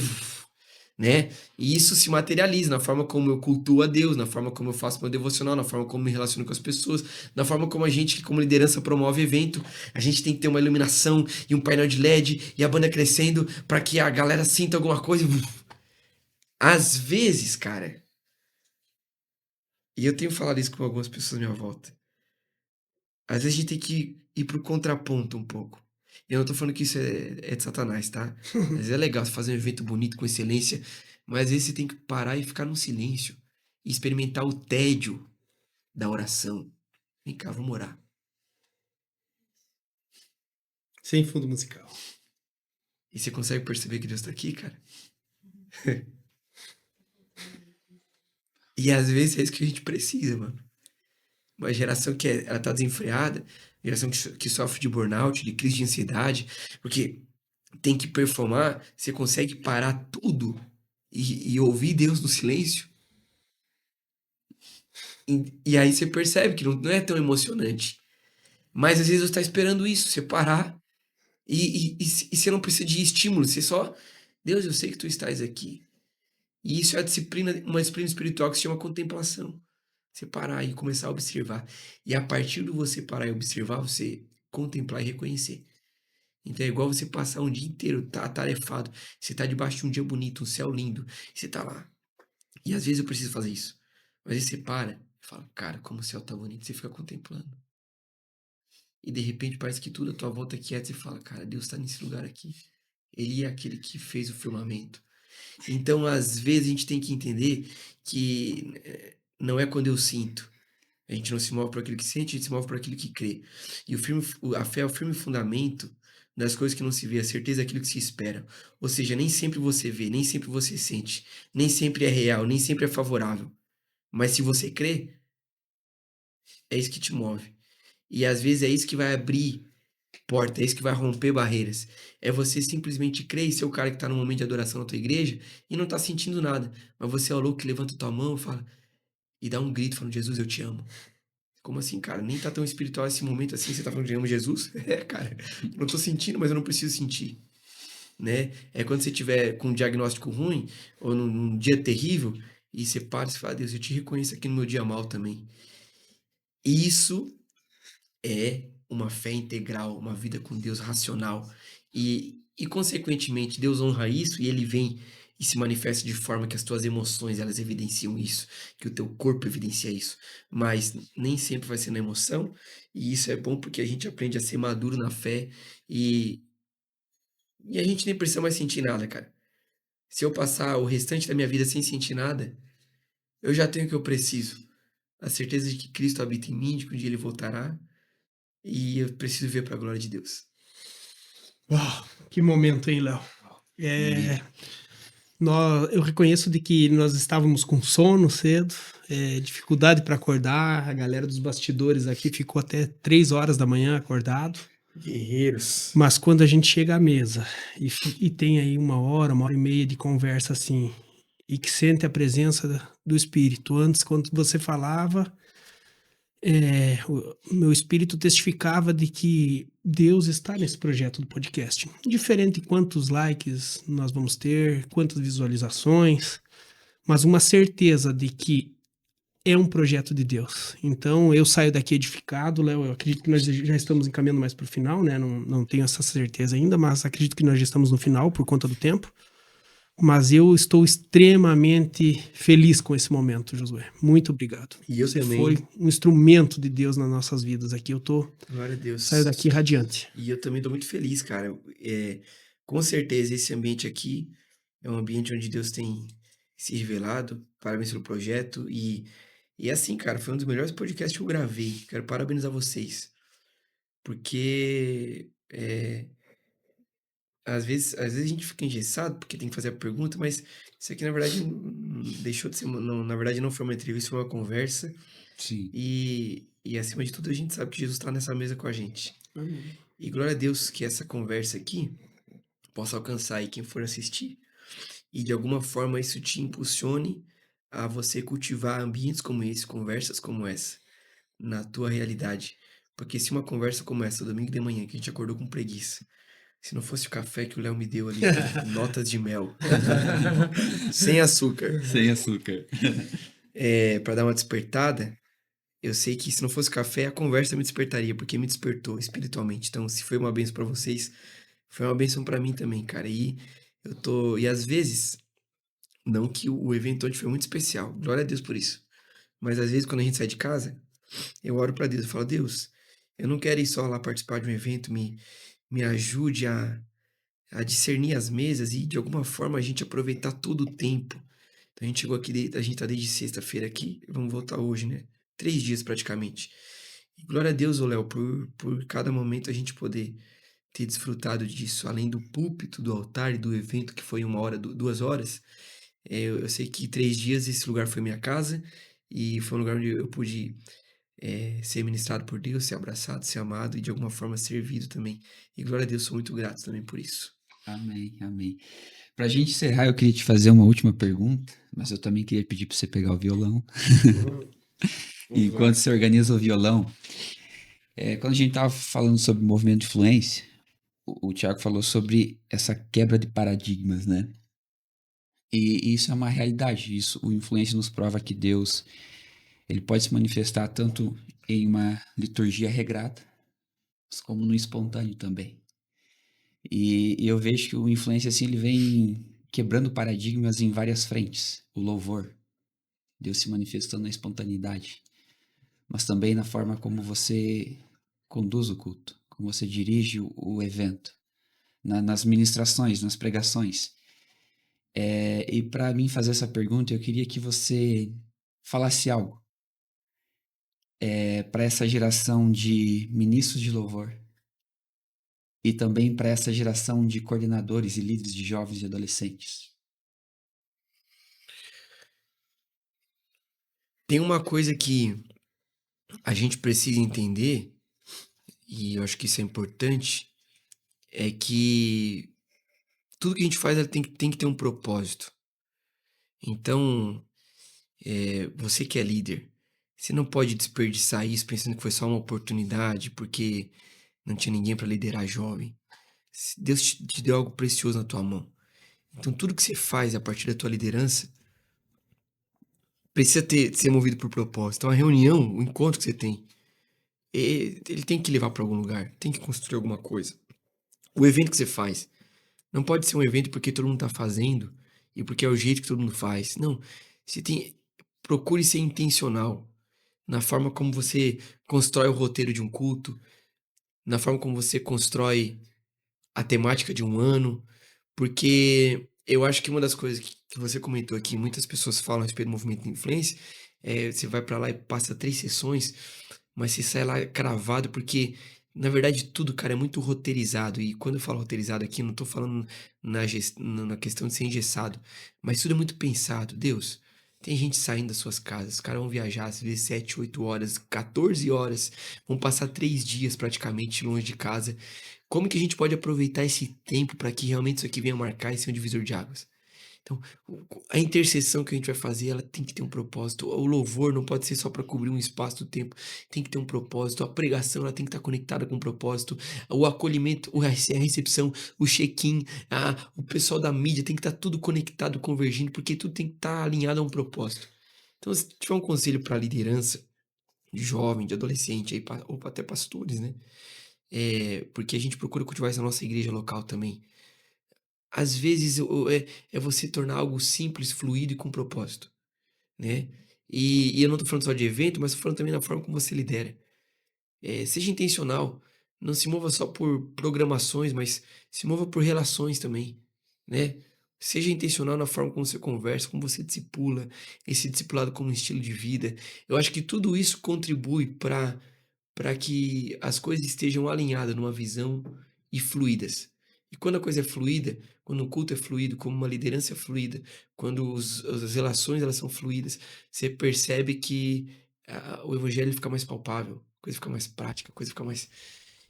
né? E isso se materializa na forma como eu cultuo a Deus, na forma como eu faço meu devocional, na forma como me relaciono com as pessoas, na forma como a gente, como liderança, promove evento. A gente tem que ter uma iluminação e um painel de LED e a banda crescendo para que a galera sinta alguma coisa. Às vezes, cara, e eu tenho falado isso com algumas pessoas à minha volta, às vezes a gente tem que ir pro contraponto um pouco. Eu não tô falando que isso é de Satanás, tá? Às vezes é legal você fazer um evento bonito com excelência, mas às vezes você tem que parar e ficar no silêncio e experimentar o tédio da oração. Vem cá, vamos orar. Sem fundo musical. E você consegue perceber que Deus tá aqui, cara? E às vezes é isso que a gente precisa, mano. Uma geração que ela tá desenfreada, geração que sofre de burnout, de crise de ansiedade, porque tem que performar, você consegue parar tudo e ouvir Deus no silêncio. E aí você percebe que não é tão emocionante. Mas às vezes você está esperando isso, você parar e você não precisa de estímulo, você só, Deus, eu sei que tu estás aqui. E isso é uma disciplina espiritual que se chama contemplação. Você parar e começar a observar. E a partir do você parar e observar, você contemplar e reconhecer. Então é igual você passar um dia inteiro atarefado. Você tá debaixo de um dia bonito, um céu lindo. Você tá lá. E às vezes eu preciso fazer isso. Mas aí você para e fala, cara, como o céu tá bonito. Você fica contemplando. E de repente parece que tudo à tua volta é quieto. Você fala, cara, Deus tá nesse lugar aqui. Ele é aquele que fez o firmamento. Então, às vezes, a gente tem que entender que não é quando eu sinto. A gente não se move por aquilo que sente, a gente se move por aquilo que crê. E a fé é o firme fundamento das coisas que não se vê, a certeza daquilo que se espera. Ou seja, nem sempre você vê, nem sempre você sente, nem sempre é real, nem sempre é favorável. Mas se você crê, é isso que te move. E às vezes é isso que vai abrir porta, é isso que vai romper barreiras. É você simplesmente crer e ser o cara que tá no momento de adoração na tua igreja e não tá sentindo nada. Mas você é o louco que levanta tua mão e fala, e dá um grito falando, Jesus, eu te amo. Como assim, cara? Nem tá tão espiritual esse momento assim, você tá falando que eu amo Jesus? É, cara, eu não tô sentindo, mas eu não preciso sentir. Né? É quando você tiver com um diagnóstico ruim, ou num dia terrível, e você para e fala, Deus, eu te reconheço aqui no meu dia mal também. Isso é uma fé integral, uma vida com Deus racional. E consequentemente, Deus honra isso e ele vem e se manifesta de forma que as tuas emoções, elas evidenciam isso, que o teu corpo evidencia isso. Mas nem sempre vai ser na emoção, e isso é bom porque a gente aprende a ser maduro na fé e a gente nem precisa mais sentir nada, cara. Se eu passar o restante da minha vida sem sentir nada, eu já tenho o que eu preciso. A certeza de que Cristo habita em mim, de que um dia ele voltará, e eu preciso ver para a glória de Deus. Uau, que momento, hein, Léo? Eu reconheço de que nós estávamos com sono cedo, dificuldade para acordar, a galera dos bastidores aqui ficou até 3 horas da manhã acordado. Guerreiros. Mas quando a gente chega à mesa e tem aí 1 hora, 1 hora e meia de conversa assim, e que sente a presença do Espírito. Antes, quando você falava, o meu espírito testificava de que Deus está nesse projeto do podcast. Diferente de quantos likes nós vamos ter, quantas visualizações, mas uma certeza de que é um projeto de Deus. Então, eu saio daqui edificado, Léo, eu acredito que nós já estamos encaminhando mais para o final, né? Não tenho essa certeza ainda, mas acredito que nós já estamos no final por conta do tempo. Mas eu estou extremamente feliz com esse momento, Josué. Muito obrigado. E eu Você também. foi um instrumento de Deus nas nossas vidas aqui. Glória a Deus. Saio daqui radiante. E eu também tô muito feliz, cara. Com certeza esse ambiente aqui é um ambiente onde Deus tem se revelado. Parabéns pelo projeto. E assim, cara, foi um dos melhores podcasts que eu gravei. Quero parabenizar vocês. Porque às vezes a gente fica engessado porque tem que fazer a pergunta, mas isso aqui, na verdade, não deixou de ser na verdade, não foi uma entrevista, foi uma conversa. Sim. E acima de tudo, a gente sabe que Jesus está nessa mesa com a gente. Amém. E glória a Deus que essa conversa aqui possa alcançar aí quem for assistir. E de alguma forma isso te impulsione a você cultivar ambientes como esse, conversas como essa, na tua realidade. Porque se uma conversa como essa, domingo de manhã, que a gente acordou com preguiça, se não fosse o café que o Léo me deu ali, com notas de mel, sem açúcar, Sem açúcar. para dar uma despertada, eu sei que se não fosse o café, a conversa me despertaria, porque me despertou espiritualmente. Então, se foi uma bênção para vocês, foi uma bênção para mim também, cara. E às vezes, não que o evento ontem foi muito especial, glória a Deus por isso. Mas às vezes, quando a gente sai de casa, eu oro para Deus, eu falo: Deus, eu não quero ir só lá participar de um evento, me ajude a discernir as mesas e de alguma forma a gente aproveitar todo o tempo. Então a gente chegou aqui, a gente tá desde sexta-feira aqui, vamos voltar hoje, né? 3 dias praticamente. E glória a Deus, ô Léo, por cada momento a gente poder ter desfrutado disso, além do púlpito, do altar e do evento que foi 1 hora, 2 horas. Eu sei que 3 dias esse lugar foi minha casa e foi um lugar onde eu pude ser ministrado por Deus, ser abraçado, ser amado e de alguma forma servido também. E glória a Deus, sou muito grato também por isso. Amém, amém. Pra gente encerrar, eu queria te fazer uma última pergunta, mas eu também queria pedir pra você pegar o violão. Enquanto você organiza o violão, quando a gente tava falando sobre movimento de influência, o Thiago falou sobre essa quebra de paradigmas, né? E isso é uma realidade. Isso, o influência nos prova que Deus, ele pode se manifestar tanto em uma liturgia regrada, como no espontâneo também. E eu vejo que o influência, assim, ele vem quebrando paradigmas em várias frentes. O louvor, Deus se manifestando na espontaneidade, mas também na forma como você conduz o culto, como você dirige o evento, nas ministrações, nas pregações. E para mim fazer essa pergunta, eu queria que você falasse algo para essa geração de ministros de louvor e também para essa geração de coordenadores e líderes de jovens e adolescentes. Tem uma coisa que a gente precisa entender, e eu acho que isso é importante, é que tudo que a gente faz tem que ter um propósito. Então, você que é líder, você não pode desperdiçar isso pensando que foi só uma oportunidade, porque não tinha ninguém para liderar jovem. Deus te deu algo precioso na tua mão. Então, tudo que você faz a partir da tua liderança precisa ser movido por propósito. Então, a reunião, o encontro que você tem, ele tem que levar para algum lugar, tem que construir alguma coisa. O evento que você faz não pode ser um evento porque todo mundo está fazendo e porque é o jeito que todo mundo faz. Não, procure ser intencional na forma como você constrói o roteiro de um culto, na forma como você constrói a temática de um ano, porque eu acho que uma das coisas que você comentou aqui, muitas pessoas falam a respeito do movimento de influência, você vai para lá e passa 3 sessões, mas você sai lá cravado, porque na verdade tudo, cara, é muito roteirizado. E quando eu falo roteirizado aqui, não tô falando na questão de ser engessado, mas tudo é muito pensado. Deus, tem gente saindo das suas casas, os caras vão viajar às vezes 7, 8 horas, 14 horas, vão passar 3 dias praticamente longe de casa. Como que a gente pode aproveitar esse tempo para que realmente isso aqui venha marcar e ser um divisor de águas? Então, a intercessão que a gente vai fazer, ela tem que ter um propósito. O louvor não pode ser só para cobrir um espaço do tempo, tem que ter um propósito. A pregação, ela tem que estar conectada com um propósito. O acolhimento, a recepção, o check-in, o pessoal da mídia tem que estar tudo conectado, convergindo, porque tudo tem que estar alinhado a um propósito. Então, se tiver um conselho para liderança de jovem, de adolescente, aí, ou até pastores, né? Porque a gente procura cultivar isso na nossa igreja local também. Às vezes é você tornar algo simples, fluido e com propósito, né? E eu não tô falando só de evento, mas tô falando também da forma como você lidera. Seja intencional, não se mova só por programações, mas se mova por relações também, né? Seja intencional na forma como você conversa, como você discipula, esse discipulado como um estilo de vida. Eu acho que tudo isso contribui para que as coisas estejam alinhadas numa visão e fluídas. E quando a coisa é fluida, quando o culto é fluido, como uma liderança é fluida, quando as relações elas são fluídas, você percebe que o evangelho fica mais palpável, a coisa fica mais prática, a coisa fica mais.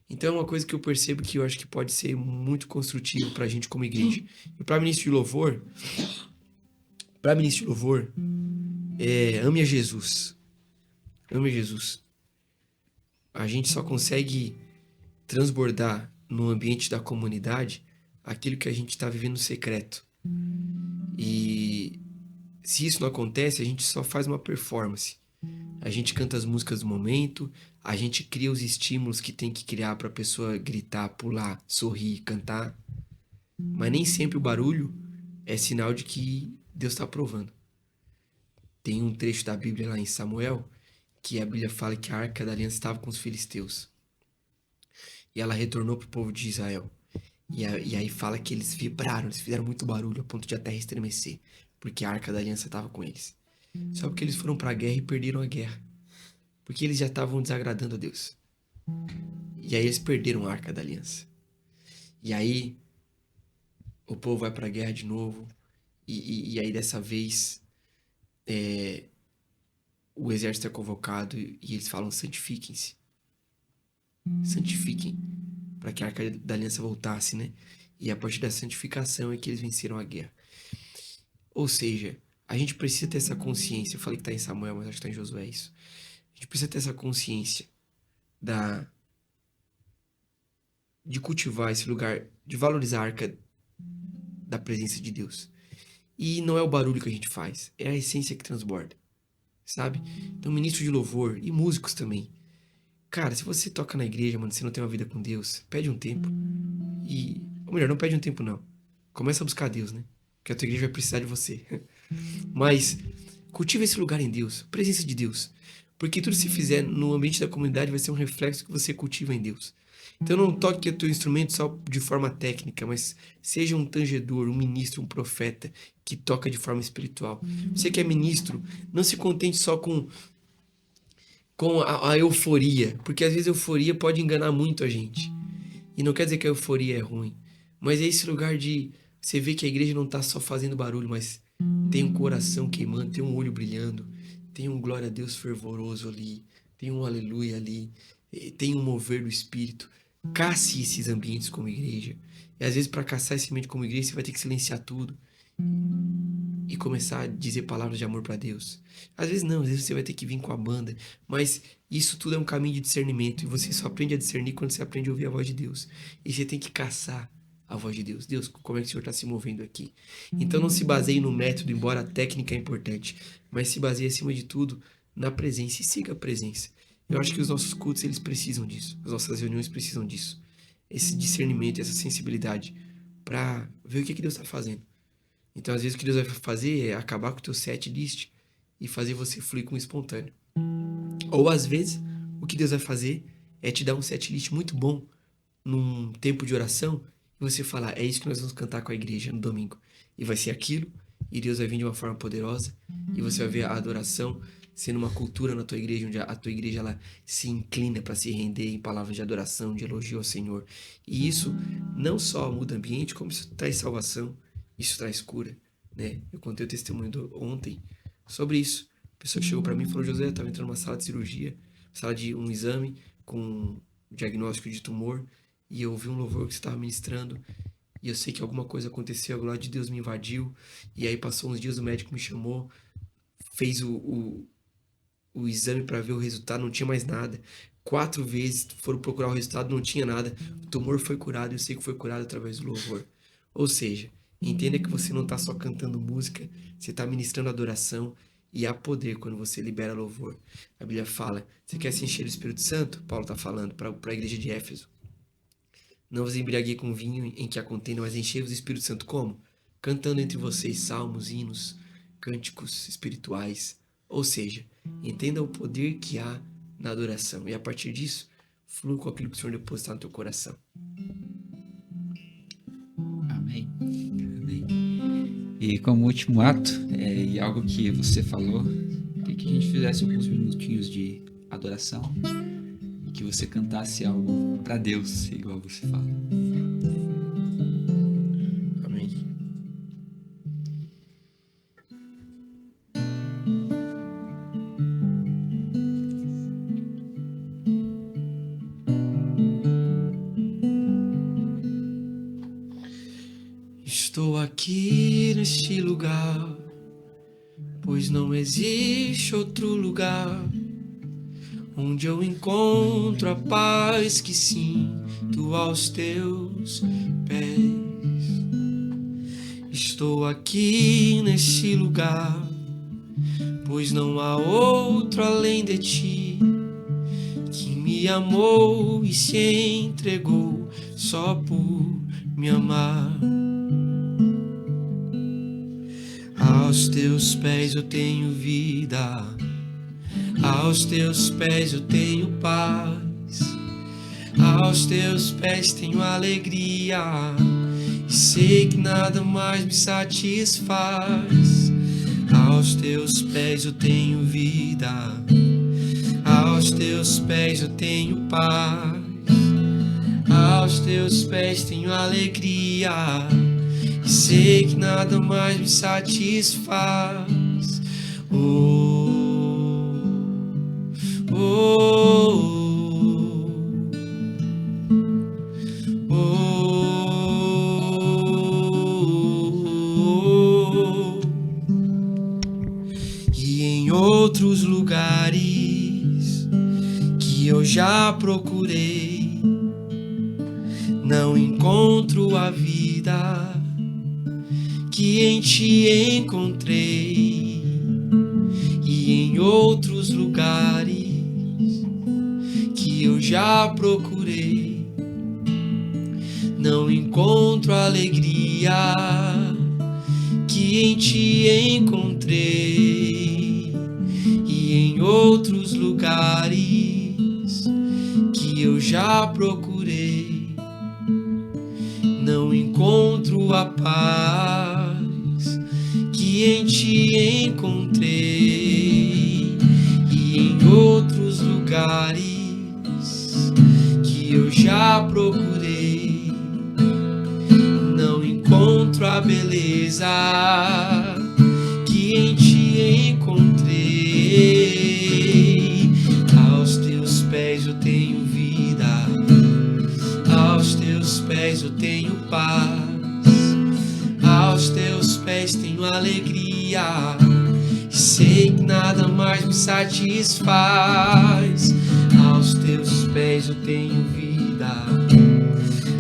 Então é uma coisa que eu percebo que eu acho que pode ser muito construtivo para a gente como igreja. E para ministro de louvor, ame a Jesus. Ame a Jesus. A gente só consegue transbordar no ambiente da comunidade aquilo que a gente está vivendo no secreto. E se isso não acontece, a gente só faz uma performance. A gente canta as músicas do momento, a gente cria os estímulos que tem que criar para a pessoa gritar, pular, sorrir, cantar. Mas nem sempre o barulho é sinal de que Deus está aprovando. Tem um trecho da Bíblia lá em Samuel que a Bíblia fala que a Arca da Aliança estava com os filisteus. E ela retornou para o povo de Israel. E aí fala que eles vibraram, eles fizeram muito barulho a ponto de a terra estremecer, porque a Arca da Aliança estava com eles. Só porque eles foram para a guerra e perderam a guerra. Porque eles já estavam desagradando a Deus. E aí eles perderam a Arca da Aliança. E aí o povo vai para a guerra de novo. E aí dessa vez o exército é convocado e eles falam: santifiquem-se. Santifiquem. Para que a Arca da Aliança voltasse, né? E a partir da santificação é que eles venceram a guerra. Ou seja, a gente precisa ter essa consciência. Eu falei que está em Samuel, mas acho que está em Josué isso. A gente precisa ter essa consciência de cultivar esse lugar, de valorizar a arca da presença de Deus. E não é o barulho que a gente faz, é a essência que transborda, sabe? Então, ministro de louvor e músicos também. Cara, se você toca na igreja, mano, você não tem uma vida com Deus, pede um tempo. Ou melhor, não pede um tempo, não. Começa a buscar Deus, né? Porque a tua igreja vai precisar de você. Mas cultiva esse lugar em Deus, presença de Deus. Porque tudo que se fizer no ambiente da comunidade vai ser um reflexo que você cultiva em Deus. Então não toque o teu instrumento só de forma técnica, mas seja um tangedor, um ministro, um profeta que toca de forma espiritual. Você que é ministro, não se contente só com a euforia, porque às vezes a euforia pode enganar muito a gente. E não quer dizer que a euforia é ruim, mas é esse lugar de você ver que a igreja não está só fazendo barulho, mas tem um coração queimando, tem um olho brilhando, tem um glória a Deus fervoroso ali, tem um aleluia ali, tem um mover do Espírito. Casse esses ambientes como igreja. E às vezes para caçar esse ambiente como igreja, você vai ter que silenciar tudo e começar a dizer palavras de amor para Deus. Às vezes não, às vezes você vai ter que vir com a banda, mas isso tudo é um caminho de discernimento e você só aprende a discernir quando você aprende a ouvir a voz de Deus. E você tem que caçar a voz de Deus. Deus, como é que o Senhor está se movendo aqui? Então não se baseie no método, embora a técnica é importante, mas se baseie acima de tudo na presença e siga a presença. Eu acho que os nossos cultos, eles precisam disso. As nossas reuniões precisam disso. Esse discernimento, essa sensibilidade para ver o que Deus está fazendo. Então, às vezes, o que Deus vai fazer é acabar com o teu set list e fazer você fluir com o espontâneo. Ou, às vezes, o que Deus vai fazer é te dar um set list muito bom num tempo de oração e você falar: é isso que nós vamos cantar com a igreja no domingo. E vai ser aquilo, e Deus vai vir de uma forma poderosa e você vai ver a adoração sendo uma cultura na tua igreja, onde a tua igreja ela se inclina para se render em palavras de adoração, de elogio ao Senhor. E isso não só muda o ambiente, como isso traz salvação, isso traz cura, né? Eu contei o testemunho ontem sobre isso. A pessoa que chegou para mim e falou: José, eu estava entrando numa sala de cirurgia, sala de um exame com diagnóstico de tumor, e eu ouvi um louvor que você estava ministrando, e eu sei que alguma coisa aconteceu, a glória de Deus me invadiu, e aí passou uns dias, o médico me chamou, fez o exame para ver o resultado, não tinha mais nada. 4 vezes foram procurar o resultado, não tinha nada. O tumor foi curado, eu sei que foi curado através do louvor. Ou seja, entenda que você não está só cantando música, você está ministrando adoração E há poder quando você libera louvor. A Bíblia fala, você quer se encher do Espírito Santo? Paulo está falando para a igreja de Éfeso. Não vos embriaguei com vinho em que há contenda, mas enchei-vos do Espírito Santo como? Cantando entre vocês salmos, hinos, cânticos espirituais. Ou seja, entenda o poder que há na adoração. E a partir disso, flua com aquilo que o Senhor depositar no teu coração. Amém. Amém. E como último ato, e algo que você falou, queria que a gente fizesse alguns minutinhos de adoração e que você cantasse algo para Deus, igual você fala. Amém. Estou aqui neste lugar, pois não existe outro lugar onde eu encontro a paz que sinto aos teus pés. Estou aqui neste lugar, pois não há outro além de ti, que me amou e se entregou só por me amar. Aos teus pés eu tenho vida, aos teus pés eu tenho paz, aos teus pés tenho alegria, e sei que nada mais me satisfaz. Aos teus pés eu tenho vida, aos teus pés eu tenho paz, aos teus pés tenho alegria, e sei que nada mais me satisfaz. Oh, oh, oh, oh, oh. E em outros lugares que eu já procurei, não encontro a vida que em ti encontrei. E em outros lugares que eu já procurei, não encontro a alegria que em ti encontrei. E em outros lugares que eu já procurei, não encontro a paz que em ti encontrei. E em outros lugares que eu já procurei, não encontro a beleza que em ti encontrei. Aos teus pés eu tenho vida, aos teus pés eu tenho paz, aos teus pés tenho alegria, sei que nada mais me satisfaz. Aos teus pés eu tenho vida,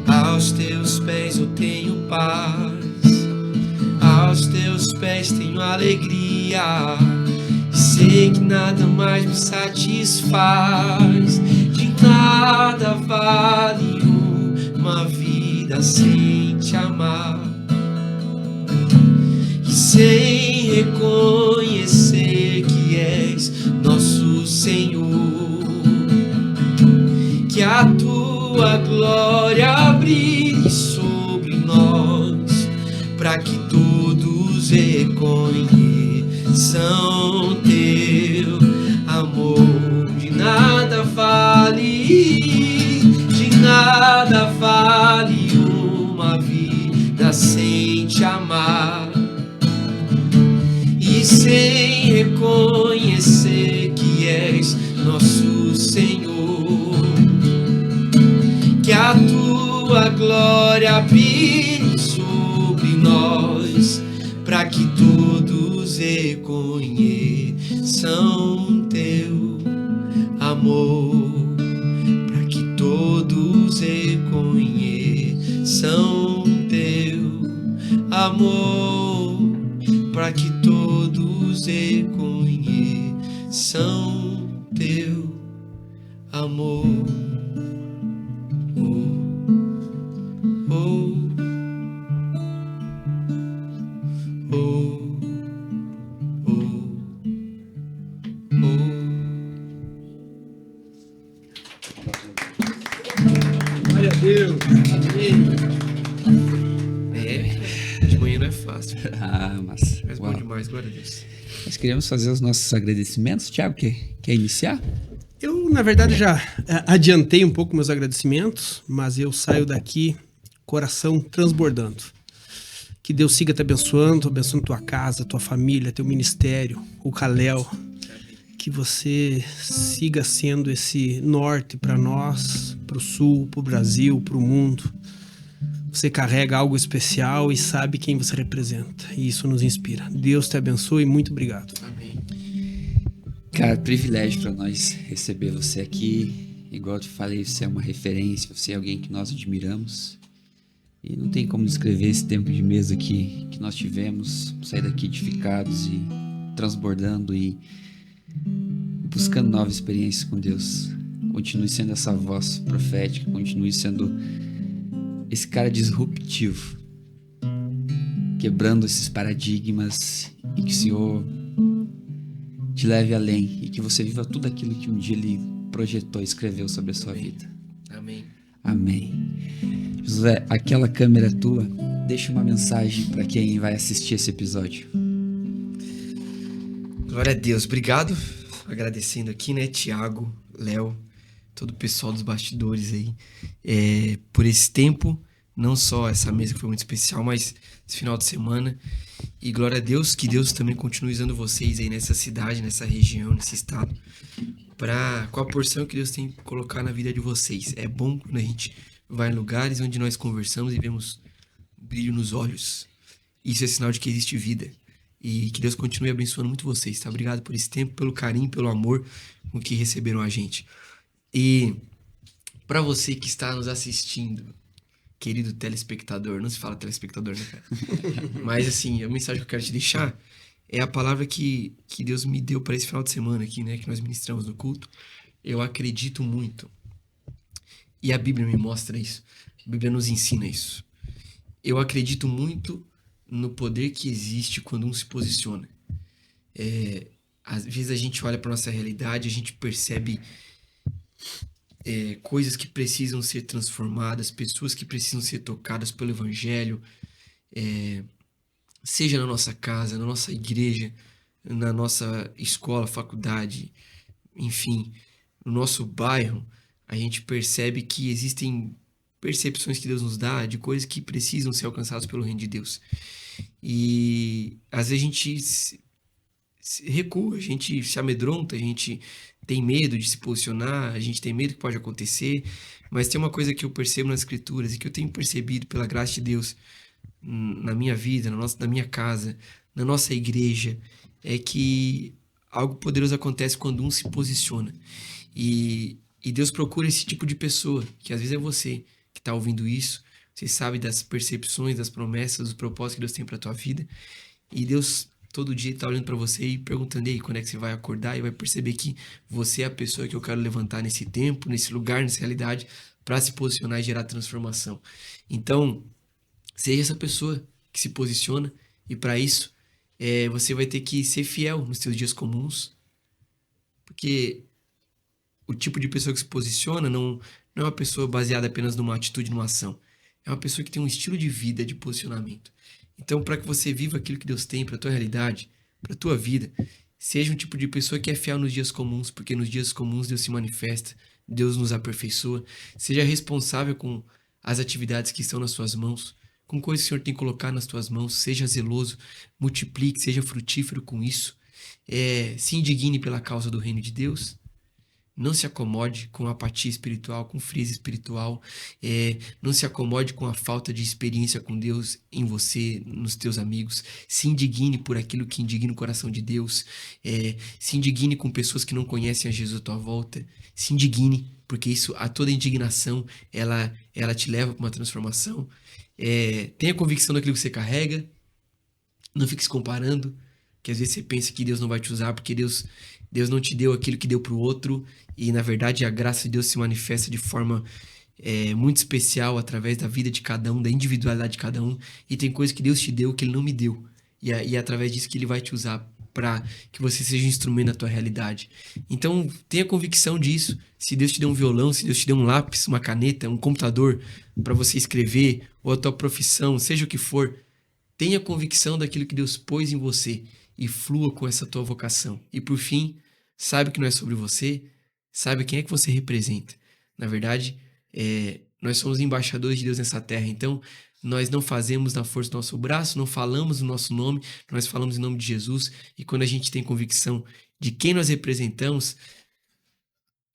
aos teus pés eu tenho paz, aos teus pés tenho alegria, sei que nada mais me satisfaz. De nada vale uma vida sem te amar, e sem reconhecer que és nosso Senhor, que a tua glória brilhe sobre nós, para que todos reconheçam teu amor. De nada vale uma vida sem te amar, e sem reconhecer que és nosso Senhor, que a tua glória brilhe sobre nós, para que todos reconheçam teu amor, para que todos reconheçam teu amor, para que todos reconheçam são teu amor. Oh, oh, oh, oh, oh. Glória a Deus. Amém. De manhã não é fácil, Ah, mas. mas bom Uau. demais, glória a Deus. Nós queremos fazer os nossos agradecimentos. Tiago, quer iniciar? Eu, na verdade, já adiantei um pouco meus agradecimentos, mas eu saio daqui coração transbordando. Que Deus siga te abençoando tua casa, tua família, teu ministério, o Kalel. Que você siga sendo esse norte para nós, para o sul, para o Brasil, para o mundo. Você carrega algo especial e sabe quem você representa. E isso nos inspira. Deus te abençoe e muito obrigado. Amém. Cara, privilégio para nós receber você aqui. Igual eu te falei, você é uma referência, você é alguém que nós admiramos. E não tem como descrever esse tempo de mesa que nós tivemos, sair daqui edificados e transbordando e buscando novas experiências com Deus. Continue sendo essa voz profética, continue sendo esse cara disruptivo, quebrando esses paradigmas, e que o Senhor te leve além e que você viva tudo aquilo que um dia Ele projetou e escreveu sobre a sua vida. Amém. Amém. Josué, aquela câmera tua, deixa uma mensagem para quem vai assistir esse episódio. Glória a Deus, obrigado. Agradecendo aqui, né, Tiago, Léo, todo o pessoal dos bastidores aí, por esse tempo, não só essa mesa que foi muito especial, mas esse final de semana. E glória a Deus, que Deus também continue usando vocês aí nessa cidade, nessa região, nesse estado, com a porção que Deus tem que colocar na vida de vocês. É bom quando a gente vai em lugares onde nós conversamos e vemos brilho nos olhos. Isso é sinal de que existe vida. E que Deus continue abençoando muito vocês, tá? Obrigado por esse tempo, pelo carinho, pelo amor com que receberam a gente. E para você que está nos assistindo, querido telespectador, não se fala telespectador, né, cara? Mas assim, a mensagem que eu quero te deixar é a palavra que Deus me deu para esse final de semana aqui, né, que nós ministramos no culto. Eu acredito muito. E a Bíblia me mostra isso. A Bíblia nos ensina isso. Eu acredito muito no poder que existe quando um se posiciona. Às vezes a gente olha para nossa realidade, a gente percebe coisas que precisam ser transformadas, pessoas que precisam ser tocadas pelo Evangelho, seja na nossa casa, na nossa igreja, na nossa escola, faculdade, enfim, no nosso bairro. A gente percebe que existem percepções que Deus nos dá de coisas que precisam ser alcançadas pelo reino de Deus. E às vezes a gente se recua, a gente se amedronta, a gente tem medo de se posicionar, a gente tem medo que pode acontecer, mas tem uma coisa que eu percebo nas Escrituras e que eu tenho percebido pela graça de Deus na minha vida, na minha casa, na nossa igreja, é que algo poderoso acontece quando um se posiciona. E Deus procura esse tipo de pessoa, que às vezes é você que está ouvindo isso, você sabe das percepções, das promessas, dos propósitos que Deus tem para tua vida, e Deus todo dia está olhando para você e perguntando aí quando é que você vai acordar, e vai perceber que você é a pessoa que eu quero levantar nesse tempo, nesse lugar, nessa realidade, para se posicionar e gerar transformação. Então, seja essa pessoa que se posiciona, e para isso você vai ter que ser fiel nos seus dias comuns, porque o tipo de pessoa que se posiciona não é uma pessoa baseada apenas numa atitude, numa ação. É uma pessoa que tem um estilo de vida, de posicionamento. Então, para que você viva aquilo que Deus tem para a tua realidade, para a tua vida, seja um tipo de pessoa que é fiel nos dias comuns, porque nos dias comuns Deus se manifesta, Deus nos aperfeiçoa. Seja responsável com as atividades que estão nas suas mãos, com coisas que o Senhor tem colocado nas tuas mãos. Seja zeloso, multiplique, seja frutífero com isso. Se indigne pela causa do reino de Deus. Não se acomode com apatia espiritual, com frieza espiritual. Não se acomode com a falta de experiência com Deus em você, nos teus amigos. Se indigne por aquilo que indigna o coração de Deus. Se indigne com pessoas que não conhecem a Jesus à tua volta. Se indigne, porque toda indignação, ela te leva para uma transformação. Tenha convicção daquilo que você carrega. Não fique se comparando, que às vezes você pensa que Deus não vai te usar, porque Deus Deus não te deu aquilo que deu pro outro, e na verdade a graça de Deus se manifesta de forma muito especial através da vida de cada um, da individualidade de cada um, e tem coisas que Deus te deu que Ele não me deu, e é através disso que Ele vai te usar para que você seja um instrumento na tua realidade. Então tenha convicção disso. Se Deus te deu um violão, se Deus te deu um lápis, uma caneta, um computador para você escrever, ou a tua profissão, seja o que for, tenha convicção daquilo que Deus pôs em você e flua com essa tua vocação. E por fim, saiba que não é sobre você, saiba quem é que você representa. Na verdade, nós somos embaixadores de Deus nessa terra, então nós não fazemos na força do nosso braço, não falamos o nosso nome, nós falamos em nome de Jesus, e quando a gente tem convicção de quem nós representamos,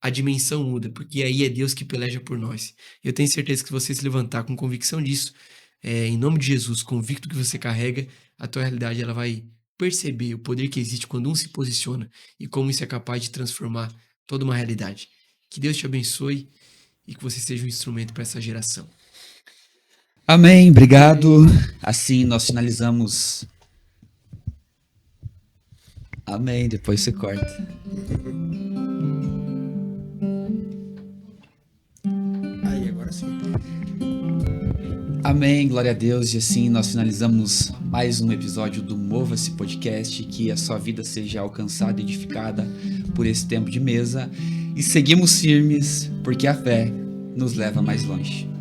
a dimensão muda, porque aí é Deus que peleja por nós. Eu tenho certeza que se você se levantar com convicção disso, em nome de Jesus, convicto que você carrega, a tua realidade ela vai perceber o poder que existe quando um se posiciona e como isso é capaz de transformar toda uma realidade. Que Deus te abençoe e que você seja um instrumento para essa geração. Amém, obrigado. Assim nós finalizamos. Amém, depois você corta. Aí, agora sim. Amém, glória a Deus. E assim nós finalizamos mais um episódio do Mova-se Podcast. Que a sua vida seja alcançada e edificada por esse tempo de mesa. E seguimos firmes, porque a fé nos leva mais longe.